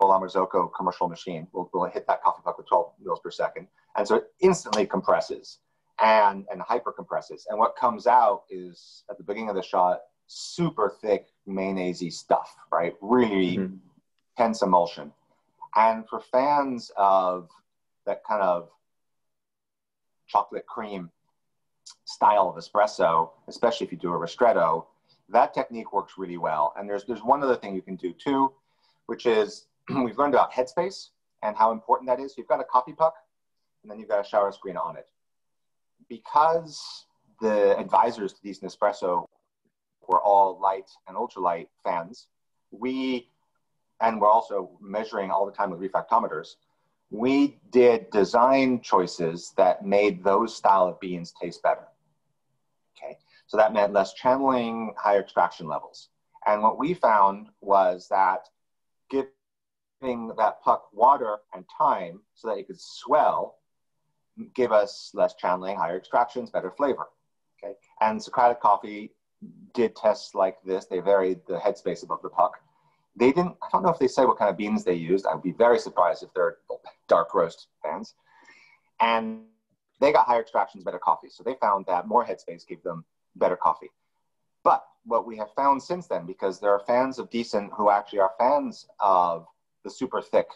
Marzocco commercial machine. We'll hit that coffee puck with 12 mils per second. And so it instantly compresses and hyper compresses. And what comes out is, at the beginning of the shot, super thick mayonnaise-y stuff, right? Really tense emulsion. And for fans of that kind of chocolate cream style of espresso, especially if you do a ristretto, that technique works really well. And there's one other thing you can do too, which is we've learned about headspace and how important that is. You've got a coffee puck and then you've got a shower screen on it. Because the advisors to Decent Espresso were all light and ultralight fans, we're also measuring all the time with refractometers, we did design choices that made those style of beans taste better. Okay, so that meant less channeling, higher extraction levels. And what we found was that giving that puck water and time so that it could swell gave us less channeling, higher extractions, better flavor. Okay, and Socratic coffee did tests like this. They varied the headspace above the puck. They didn't, I don't know if they say what kind of beans they used. I would be very surprised if they're dark roast fans. And they got higher extractions, better coffee. So they found that more headspace gave them better coffee. But what we have found since then, because there are fans of Decent who actually are fans of the super thick,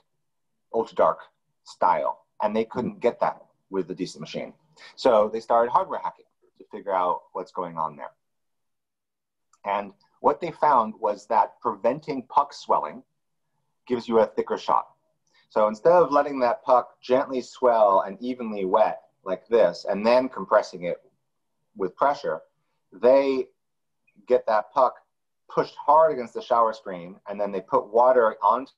ultra dark style, and they couldn't get that with the Decent machine. So they started hardware hacking to figure out what's going on there. And what they found was that preventing puck swelling gives you a thicker shot. So instead of letting that puck gently swell and evenly wet like this, and then compressing it with pressure, they get that puck pushed hard against the shower screen, and then they put water onto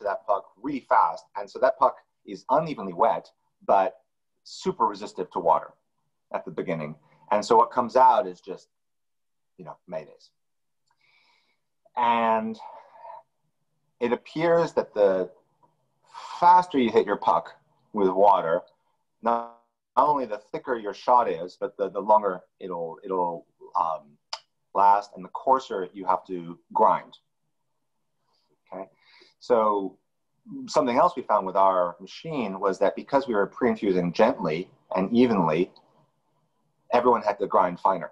that puck really fast. And so that puck is unevenly wet, but super resistive to water at the beginning. And so what comes out is just, you know, mayonnaise. And it appears that the faster you hit your puck with water, not only the thicker your shot is, but the longer it'll last, and the coarser you have to grind. Okay, so something else we found with our machine was that because we were pre-infusing gently and evenly, everyone had to grind finer,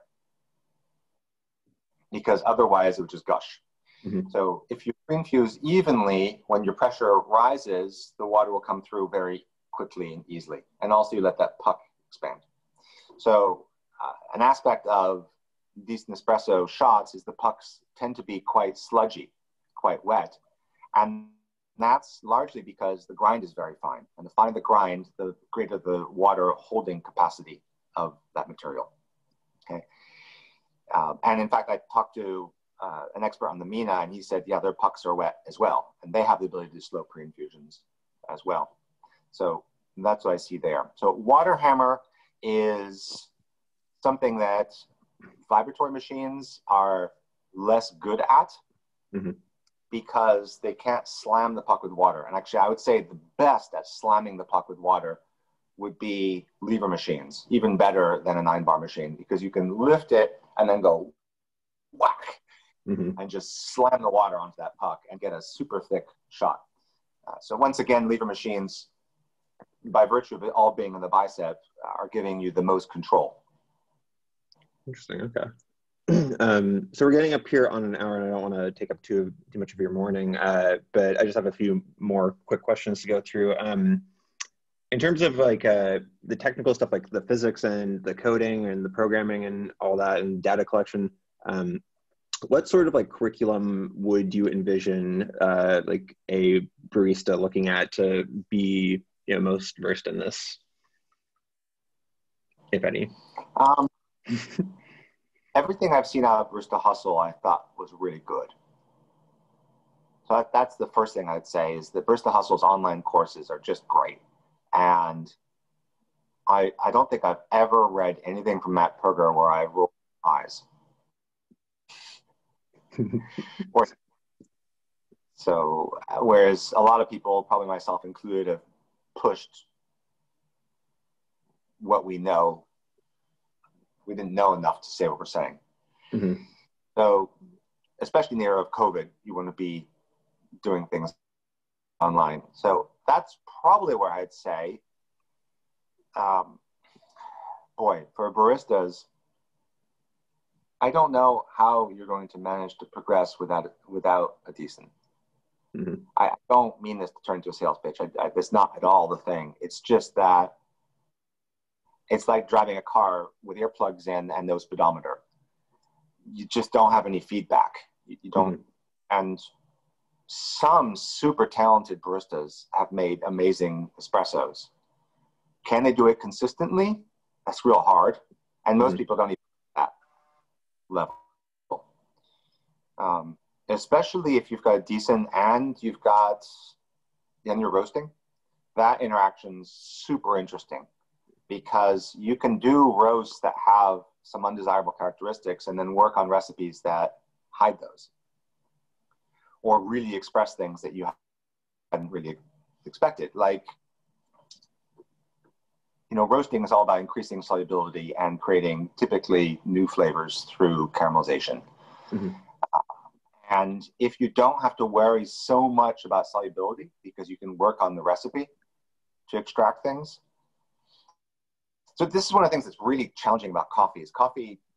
because otherwise it would just gush. Mm-hmm. So if you pre-infuse evenly, when your pressure rises, the water will come through very quickly and easily. And also you let that puck expand. So an aspect of Decent Espresso shots is the pucks tend to be quite sludgy, quite wet. And that's largely because the grind is very fine. And the finer the grind, the greater the water holding capacity of that material. Okay. And in fact, I talked to an expert on the Mina, and he said, yeah, their pucks are wet as well. And they have the ability to do slow pre-infusions as well. So that's what I see there. So water hammer is something that vibratory machines are less good at, mm-hmm. because they can't slam the puck with water. And actually, I would say the best at slamming the puck with water would be lever machines, even better than a 9-bar machine, because you can lift it and then go whack, mm-hmm. and just slam the water onto that puck and get a super thick shot. So once again, lever machines, by virtue of it all being in the bicep, are giving you the most control. Interesting. Okay. So we're getting up here on an hour, and I don't want to take up too much of your morning, but I just have a few more quick questions to go through. In terms of like the technical stuff, like the physics and the coding and the programming and all that, and data collection, what sort of like curriculum would you envision like a barista looking at to be, you know, most versed in this, if any? Everything I've seen out of Barista Hustle, I thought was really good. So that's the first thing I'd say, is that Barista Hustle's online courses are just great. And I don't think I've ever read anything from Matt Perger where I rolled my eyes. So, whereas a lot of people, probably myself included, have pushed what we know. We didn't know enough to say what we're saying. Mm-hmm. So, especially in the era of COVID, you want to be doing things online. So that's probably where I'd say, boy, for baristas, I don't know how you're going to manage to progress without a Decent. Mm-hmm. I don't mean this to turn into a sales pitch. That's not at all the thing. It's just that it's like driving a car with earplugs in and no speedometer. You just don't have any feedback. You don't. Mm-hmm. And some super talented baristas have made amazing espressos. Can they do it consistently? That's real hard. And most mm-hmm. people don't even at that level. Especially if you've got a Decent and you're roasting, that interaction's super interesting, because you can do roasts that have some undesirable characteristics and then work on recipes that hide those, or really express things that you hadn't really expected. Like, roasting is all about increasing solubility and creating typically new flavors through caramelization. Mm-hmm. And if you don't have to worry so much about solubility because you can work on the recipe to extract things. So this is one of the things that's really challenging about coffee is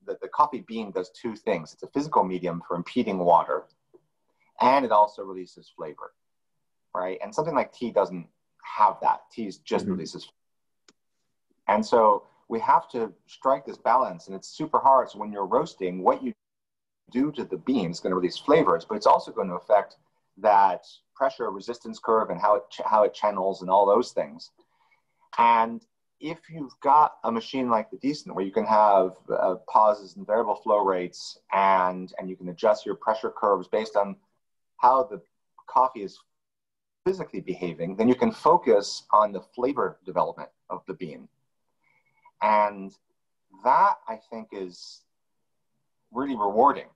the coffee bean does two things. It's a physical medium for impeding water, and it also releases flavor, right? And something like tea doesn't have that. Tea just releases flavor. And so we have to strike this balance, and it's super hard. So when you're roasting, what you do to the bean is going to release flavors, but it's also going to affect that pressure resistance curve and how it channels and all those things. And if you've got a machine like the Decent, where you can have pauses and variable flow rates, and you can adjust your pressure curves based on how the coffee is physically behaving, then you can focus on the flavor development of the bean. And that, I think, is really rewarding,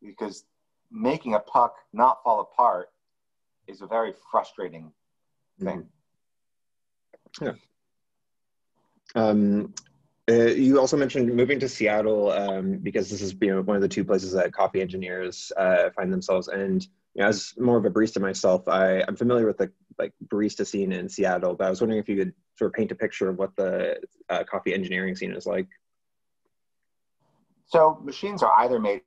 because making a puck not fall apart is a very frustrating thing. Yeah. You also mentioned moving to Seattle because this is one of the two places that coffee engineers find themselves. And as more of a barista myself, I'm familiar with the barista scene in Seattle, but I was wondering if you could sort of paint a picture of what the coffee engineering scene is like. So machines are either made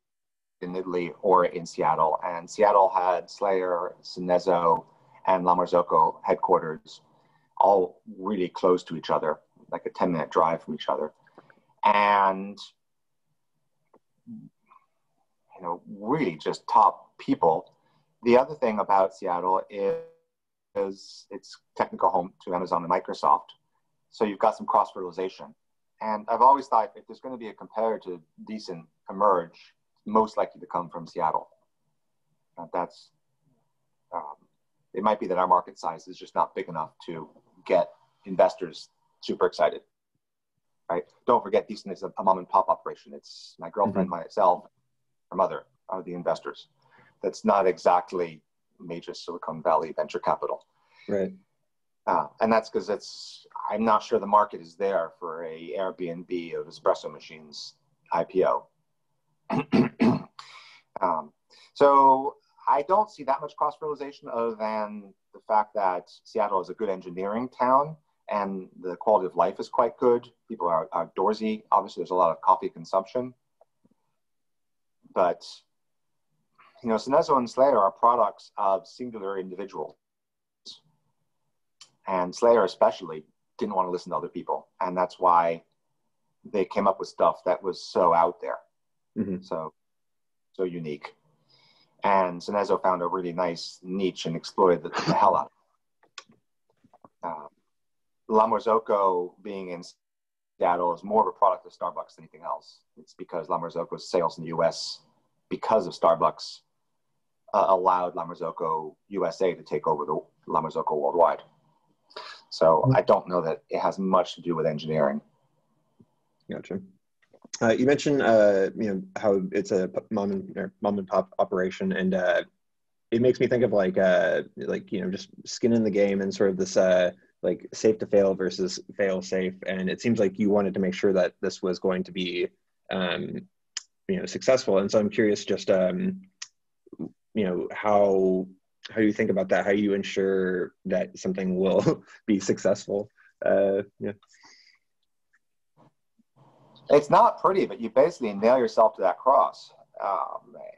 in Italy or in Seattle, and Seattle had Slayer, Cinezzo, and La Marzocco headquarters, all really close to each other, like a 10-minute drive from each other. And, really just top people. The other thing about Seattle is it's technical home to Amazon and Microsoft. So you've got some cross-fertilization. And I've always thought if there's going to be a competitor to Decent emerge, most likely to come from Seattle. It might be that our market size is just not big enough to get investors super excited, right? Don't forget, Decent is a mom and pop operation. It's my girlfriend, myself, her mother are the investors. That's not exactly major Silicon Valley venture capital. Right. And that's because I'm not sure the market is there for a Airbnb of espresso machines IPO. So I don't see that much cross-fertilization other than the fact that Seattle is a good engineering town and the quality of life is quite good. People are outdoorsy. Obviously, there's a lot of coffee consumption. But, Cinezzo and Slayer are products of singular individuals. And Slayer especially didn't want to listen to other people. And that's why they came up with stuff that was so out there, so unique. And Cinezzo found a really nice niche and exploited the hell out of it. La Marzocco being in Seattle is more of a product of Starbucks than anything else. It's because La Marzocco's sales in the US, because of Starbucks, allowed La Marzocco USA to take over the La Marzocco worldwide. So I don't know that it has much to do with engineering. Gotcha. You mentioned, how it's a mom and pop operation, and it makes me think of just skin in the game and sort of this safe to fail versus fail safe. And it seems like you wanted to make sure that this was going to be, successful. And so I'm curious, just how do you think about that? How do you ensure that something will be successful? It's not pretty, but you basically nail yourself to that cross.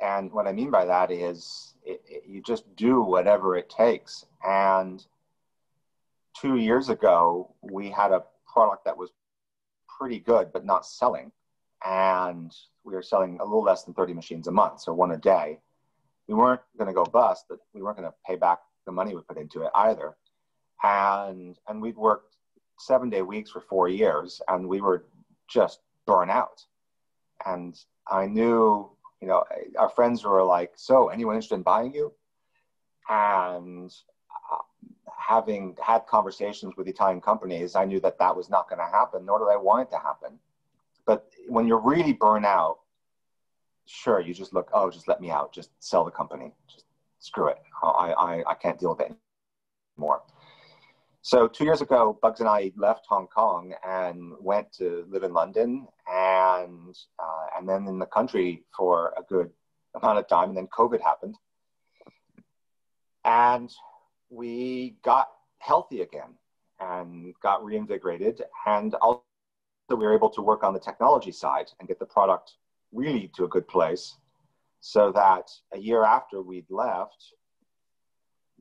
And what I mean by that is you just do whatever it takes. And 2 years ago, we had a product that was pretty good, but not selling. And we were selling a little less than 30 machines a month, so one a day. We weren't going to go bust, but we weren't going to pay back the money we put into it either. And we'd worked 7-day weeks for 4 years, and we were just burn out. And I knew, our friends were like, so anyone interested in buying you? And having had conversations with Italian companies, I knew that was not going to happen, nor did I want it to happen. But when you're really burnt out, sure, you just look, just let me out, just sell the company, just screw it. I can't deal with it anymore. So 2 years ago, Bugs and I left Hong Kong and went to live in London and then in the country for a good amount of time. And then COVID happened. And we got healthy again and got reinvigorated. And also we were able to work on the technology side and get the product really to a good place, so that a year after we'd left,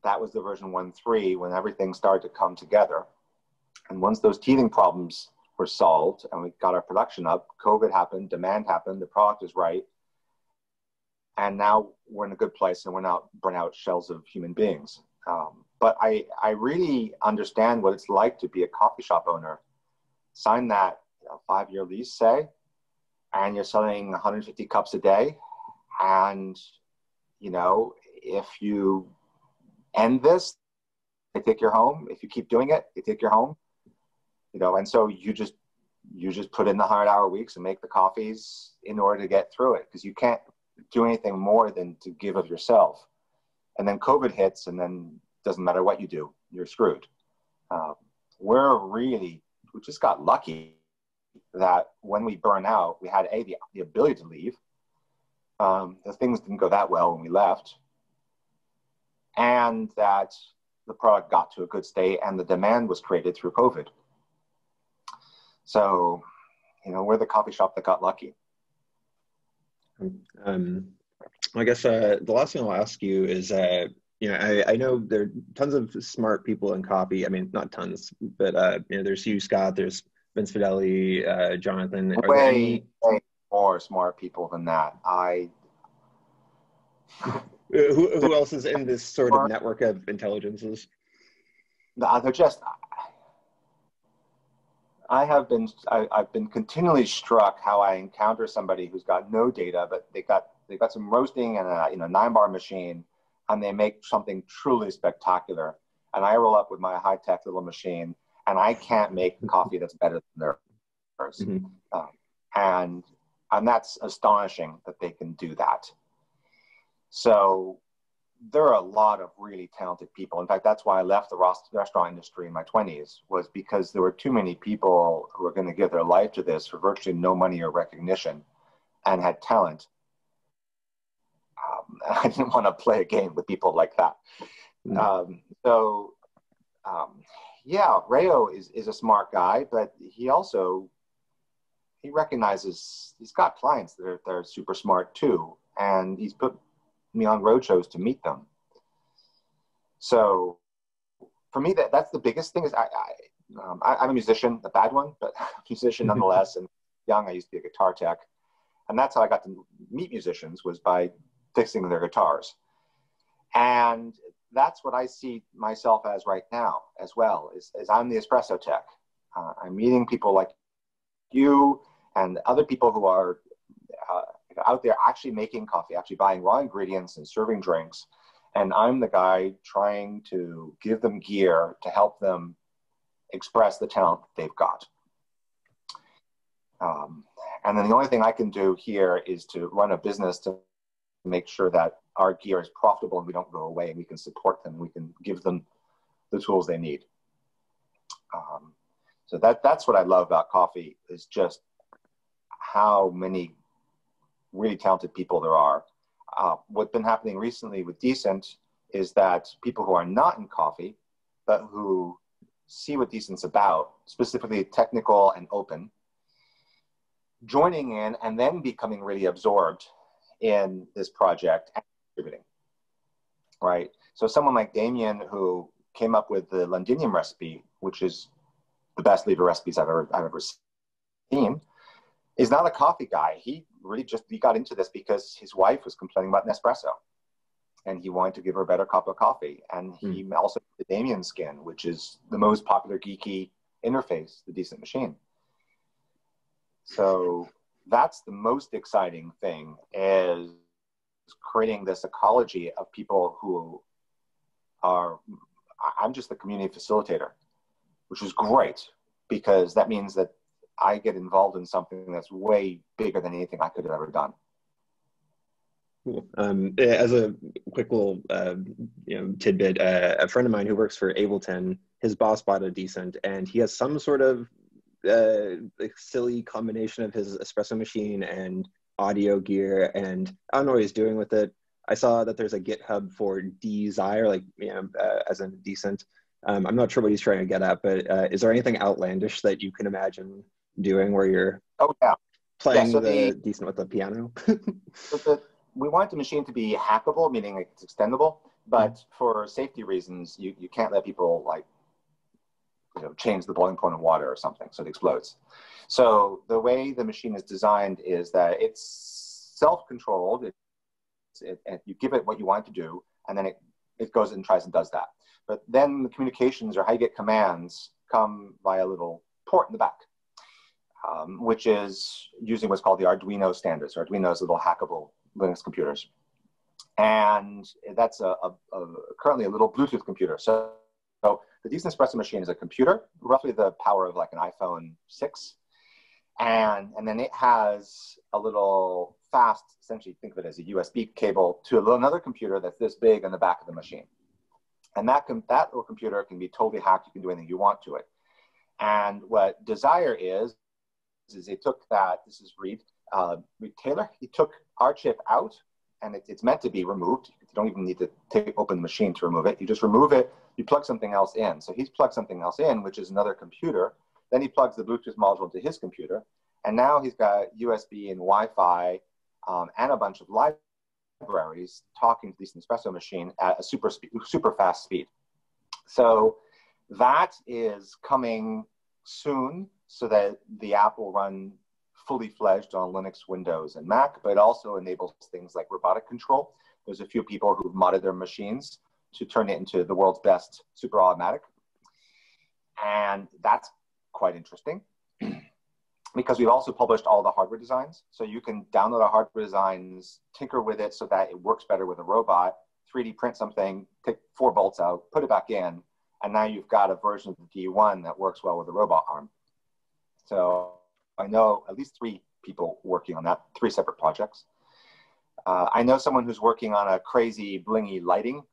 that was the version 1.3 when everything started to come together. And once those teething problems were solved and we got our production up, COVID happened, demand happened, the product is right. And now we're in a good place and we're not burnout shells of human beings. But I really understand what it's like to be a coffee shop owner. Sign that 5-year lease, say, and you're selling 150 cups a day. And, if you end this, they take your home. If you keep doing it, they take your home. And so you just put in the 100-hour weeks and make the coffees in order to get through it, because you can't do anything more than to give of yourself. And then COVID hits, and then doesn't matter what you do, you're screwed. We just got lucky that when we burn out, we had the ability to leave. The things didn't go that well when we left, and that the product got to a good state and the demand was created through COVID. So, we're the coffee shop that got lucky. I guess the last thing I'll ask you is, I know there are tons of smart people in coffee. I mean, not tons, but there's you, Scott, there's Vince Fideli, Jonathan. Way more smart people than that. Who else is in this sort of network of intelligences? They're just. I've been continually struck how I encounter somebody who's got no data, but they've got some roasting and a 9-bar machine, and they make something truly spectacular. And I roll up with my high-tech little machine, and I can't make coffee that's better than theirs. Mm-hmm. And that's astonishing that they can do that. So there are a lot of really talented people. In fact, that's why I left the restaurant industry in my 20s, was because there were too many people who were going to give their life to this for virtually no money or recognition and had talent. I didn't want to play a game with people like that. Rayo is a smart guy, but he recognizes he's got clients that are super smart too. And he's put me on roadshows to meet them. So for me, that's the biggest thing. Is I'm a musician, a bad one, but a musician nonetheless. And young, I used to be a guitar tech, and that's how I got to meet musicians, was by fixing their guitars. And that's what I see myself as right now as well, is I'm the espresso tech. I'm meeting people like you and other people who are out there actually making coffee, actually buying raw ingredients and serving drinks. And I'm the guy trying to give them gear to help them express the talent that they've got. And then the only thing I can do here is to run a business to make sure that our gear is profitable and we don't go away, and we can support them, and we can give them the tools they need. So that's what I love about coffee, is just how many really talented people there are. What's been happening recently with Decent is that people who are not in coffee, but who see what Decent's about, specifically technical and open, joining in and then becoming really absorbed in this project and contributing, right? So someone like Damien, who came up with the Londinium recipe, which is the best lever recipes I've ever seen, is not a coffee guy. He got into this because his wife was complaining about Nespresso, and he wanted to give her a better cup of coffee. And he also did the Damien skin, which is the most popular geeky interface, the Decent machine. So that's the most exciting thing, is creating this ecology of people who are, I'm just the community facilitator, which is great, because that means that I get involved in something that's way bigger than anything I could have ever done. Cool. As a quick little tidbit, a friend of mine who works for Ableton his boss bought a Decent, and he has some sort of like silly combination of his espresso machine and audio gear, and I don't know what he's doing with it. I saw that there's a GitHub for Desire, like, as in Decent. I'm not sure what he's trying to get at, but is there anything outlandish that you can imagine doing where you're playing the Decent with the piano? We want the machine to be hackable, meaning it's extendable, but for safety reasons, you can't let people like, change the boiling point of water or something so it explodes. So the way the machine is designed is that it's self-controlled. And you give it what you want to do, and then it goes and tries and does that. But then the communications, or how you get commands, come via a little port in the back, which is using what's called the Arduino standards. Arduino's little hackable Linux computers. And that's currently a little Bluetooth computer. So the Decent Espresso machine is a computer, roughly the power of like an iPhone 6. And then it has a little fast, essentially think of it as a USB cable to another computer that's this big in the back of the machine. And that little computer can be totally hacked. You can do anything you want to it. And what Desire is they took that, this is Reed Taylor, he took our chip out, and it's meant to be removed. You don't even need to open the machine to remove it. You just remove it, you plug something else in. So he's plugged something else in, which is another computer. Then he plugs the Bluetooth module into his computer. And now he's got USB and Wi-Fi and a bunch of libraries talking to the Decent Espresso machine at a super fast speed. So that is coming soon, so that the app will run fully fledged on Linux, Windows, and Mac, but it also enables things like robotic control. There's a few people who've modded their machines to turn it into the world's best super automatic. And that's quite interesting because we've also published all the hardware designs. So you can download our hardware designs, tinker with it so that it works better with a robot, 3D print something, take 4 bolts out, put it back in, and now you've got a version of the D1 that works well with a robot arm. So I know at least 3 people working on that, 3 separate projects. I know someone who's working on a crazy blingy lighting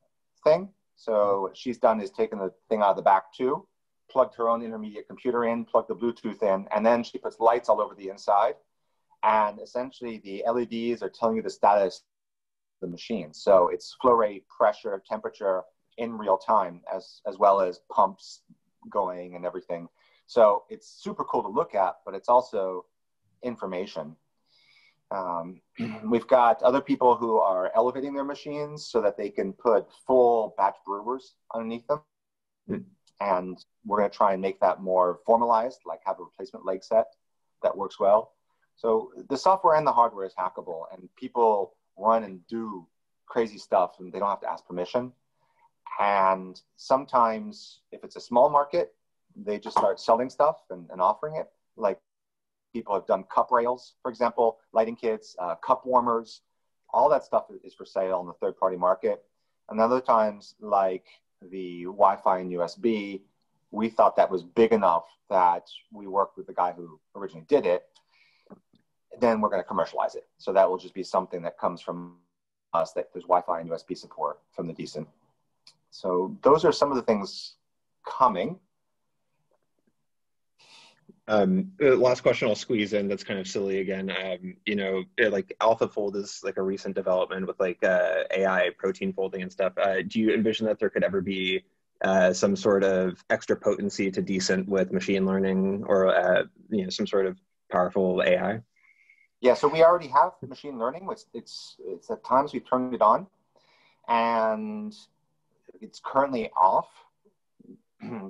thing. So what she's done is taken the thing out of the back too, plugged her own intermediate computer in, plugged the Bluetooth in, and then she puts lights all over the inside. And essentially the LEDs are telling you the status of the machine. So it's flow rate, pressure, temperature in real time, as well as pumps going and everything. So it's super cool to look at, but it's also information. We've got other people who are elevating their machines so that they can put full batch brewers underneath them. And we're going to try and make that more formalized, like have a replacement leg set that works well. So the software and the hardware is hackable, and people run and do crazy stuff and they don't have to ask permission. And sometimes if it's a small market, they just start selling stuff and offering it. Like people have done cup rails, for example, lighting kits, cup warmers, all that stuff is for sale in the third-party market. And other times, like the Wi-Fi and USB, we thought that was big enough that we worked with the guy who originally did it. Then we're going to commercialize it. So that will just be something that comes from us, that there's Wi-Fi and USB support from the Decent. So those are some of the things coming. Last question I'll squeeze in that's kind of silly again. Like AlphaFold is like a recent development with like AI protein folding and stuff. Do you envision that there could ever be some sort of extra potency to Decent with machine learning, or some sort of powerful AI? Yeah, so we already have machine learning. It's at times we've turned it on, and it's currently off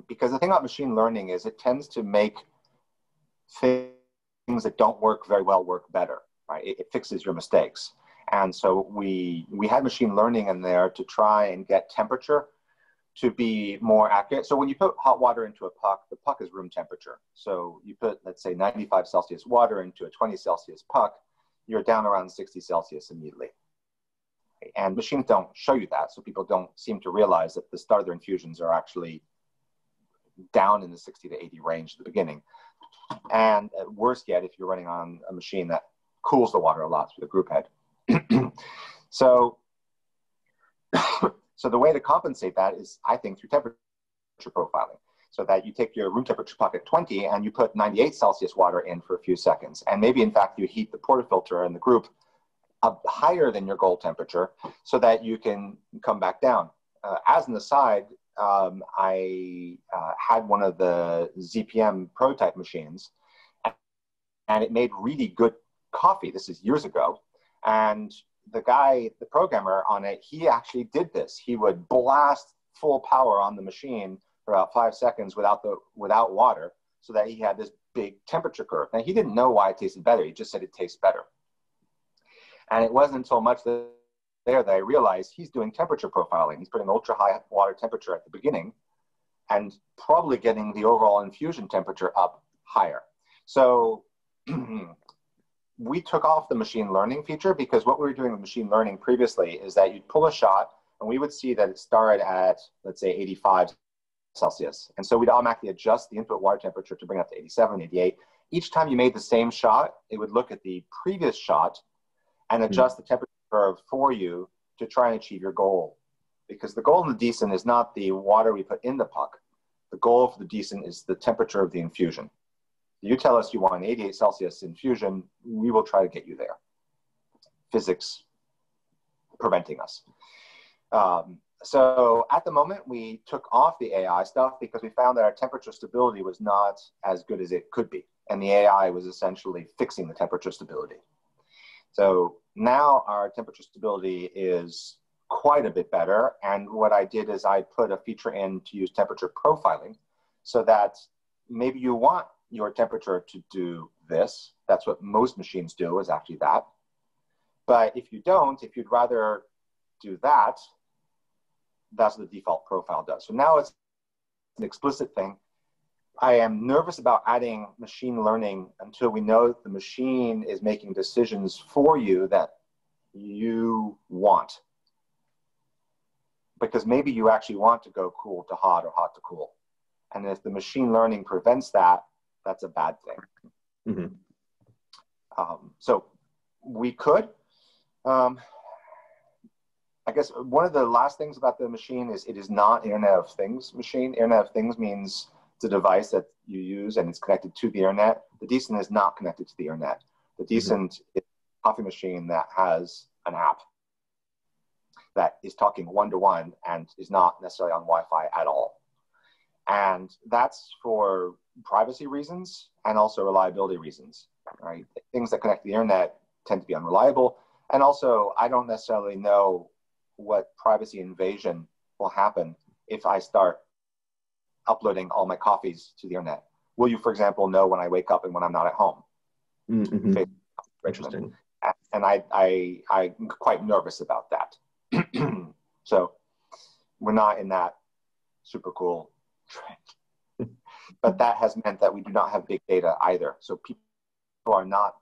because the thing about machine learning is it tends to make things that don't work very well work better, right? It fixes your mistakes. And so we had machine learning in there to try and get temperature to be more accurate. So when you put hot water into a puck, the puck is room temperature. So you put, let's say, 95 Celsius water into a 20 Celsius puck, you're down around 60 Celsius immediately. And machines don't show you that, so people don't seem to realize that the start of their infusions are actually down in the 60 to 80 range at the beginning. And worse yet, if you're running on a machine that cools the water a lot through the group head. So the way to compensate that is, I think, through temperature profiling. so that you take your room temperature puck at 20 and you put 98 Celsius water in for a few seconds. And maybe, in fact, you heat the portafilter in the group up higher than your goal temperature so that you can come back down. As an aside, I had one of the ZPM prototype machines, and it made really good coffee. This is years ago. And the guy, the programmer on it, he actually did this. He would blast full power on the machine for about 5 seconds without water, so that he had this big temperature curve. Now, he didn't know why it tasted better. He just said it tastes better. And it wasn't until much there that I realized he's doing temperature profiling. He's putting ultra high water temperature at the beginning and probably getting the overall infusion temperature up higher. So we took off the machine learning feature, because what we were doing with machine learning previously is that you'd pull a shot and we would see that it started at, let's say, 85 Celsius. And so we'd automatically adjust the input water temperature to bring it up to 87, 88. Each time you made the same shot, it would look at the previous shot and adjust the temperature curve for you to try and achieve your goal. Because the goal in the Decent is not the water we put in the puck. The goal for the Decent is the temperature of the infusion. You tell us you want an 88 Celsius infusion, we will try to get you there. Physics preventing us. So at the moment, we took off the AI stuff because we found that our temperature stability was not as good as it could be. And the AI was essentially fixing the temperature stability. So now our temperature stability is quite a bit better. And what I did is I put a feature in to use temperature profiling, so that maybe you want your temperature to do this. That's what most machines do, is actually that. But if you don't, if you'd rather do that, that's what the default profile does. So now it's an explicit thing. I am nervous about adding machine learning until we know that the machine is making decisions for you that you want. Because maybe you actually want to go cool to hot or hot to cool. And if the machine learning prevents that, that's a bad thing. Mm-hmm. So we could. I guess one of the last things about the machine is it is not Internet of Things machine. Internet of Things means it's a device that you use and it's connected to the internet. The Decent is not connected to the internet. The Decent is a coffee machine that has an app that is talking one-to-one and is not necessarily on Wi-Fi at all. And that's for privacy reasons and also reliability reasons, right? Things that connect to the internet tend to be unreliable. And also, I don't necessarily know what privacy invasion will happen if I start uploading all my coffees to the internet. Will you, for example, know when I wake up and when I'm not at home? Mm-hmm. Interesting. And I'm quite nervous about that. So we're not in that super cool trend. But that has meant that we do not have big data either. So people are not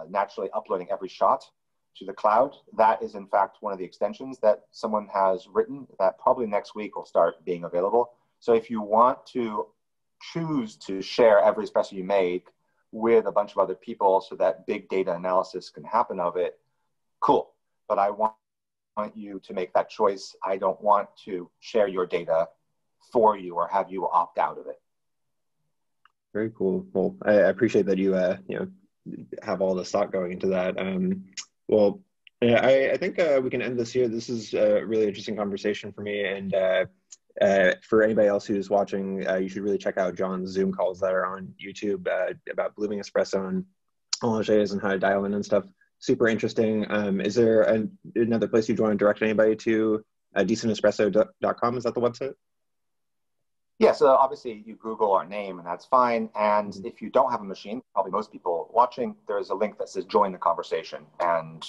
naturally uploading every shot to the cloud. That is, in fact, one of the extensions that someone has written that probably next week will start being available. So if you want to choose to share every espresso you make with a bunch of other people so that big data analysis can happen of it, cool. But I want you to make that choice. I don't want to share your data for you or have you opt out of it. Very cool. Well, I appreciate that you have all the thought going into that. Well, I think we can end this here. This is a really interesting conversation for me, and for anybody else who's watching, you should really check out John's Zoom calls that are on YouTube about blooming espresso and mélanges and how to dial in and stuff. Super interesting. Is there another place you'd want to direct anybody to? DecentEspresso.com, is that the website? Yeah, so obviously you Google our name and that's fine. And if you don't have a machine, probably most people watching, there's a link that says join the conversation. And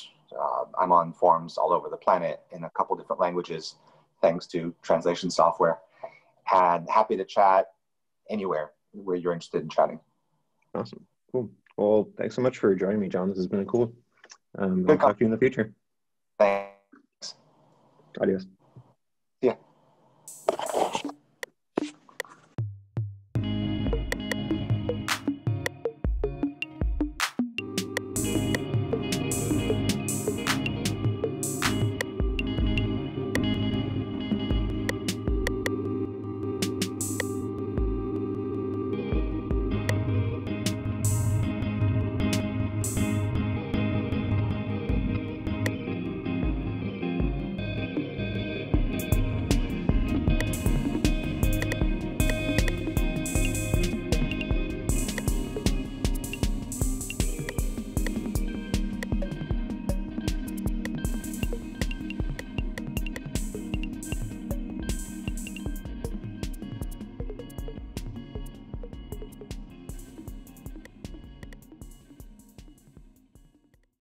I'm on forums all over the planet in a couple different languages, thanks to translation software. And happy to chat anywhere where you're interested in chatting. Awesome. Cool. Well, thanks so much for joining me, John. This has been cool. I'll talk to you in the future. Thanks. Adios.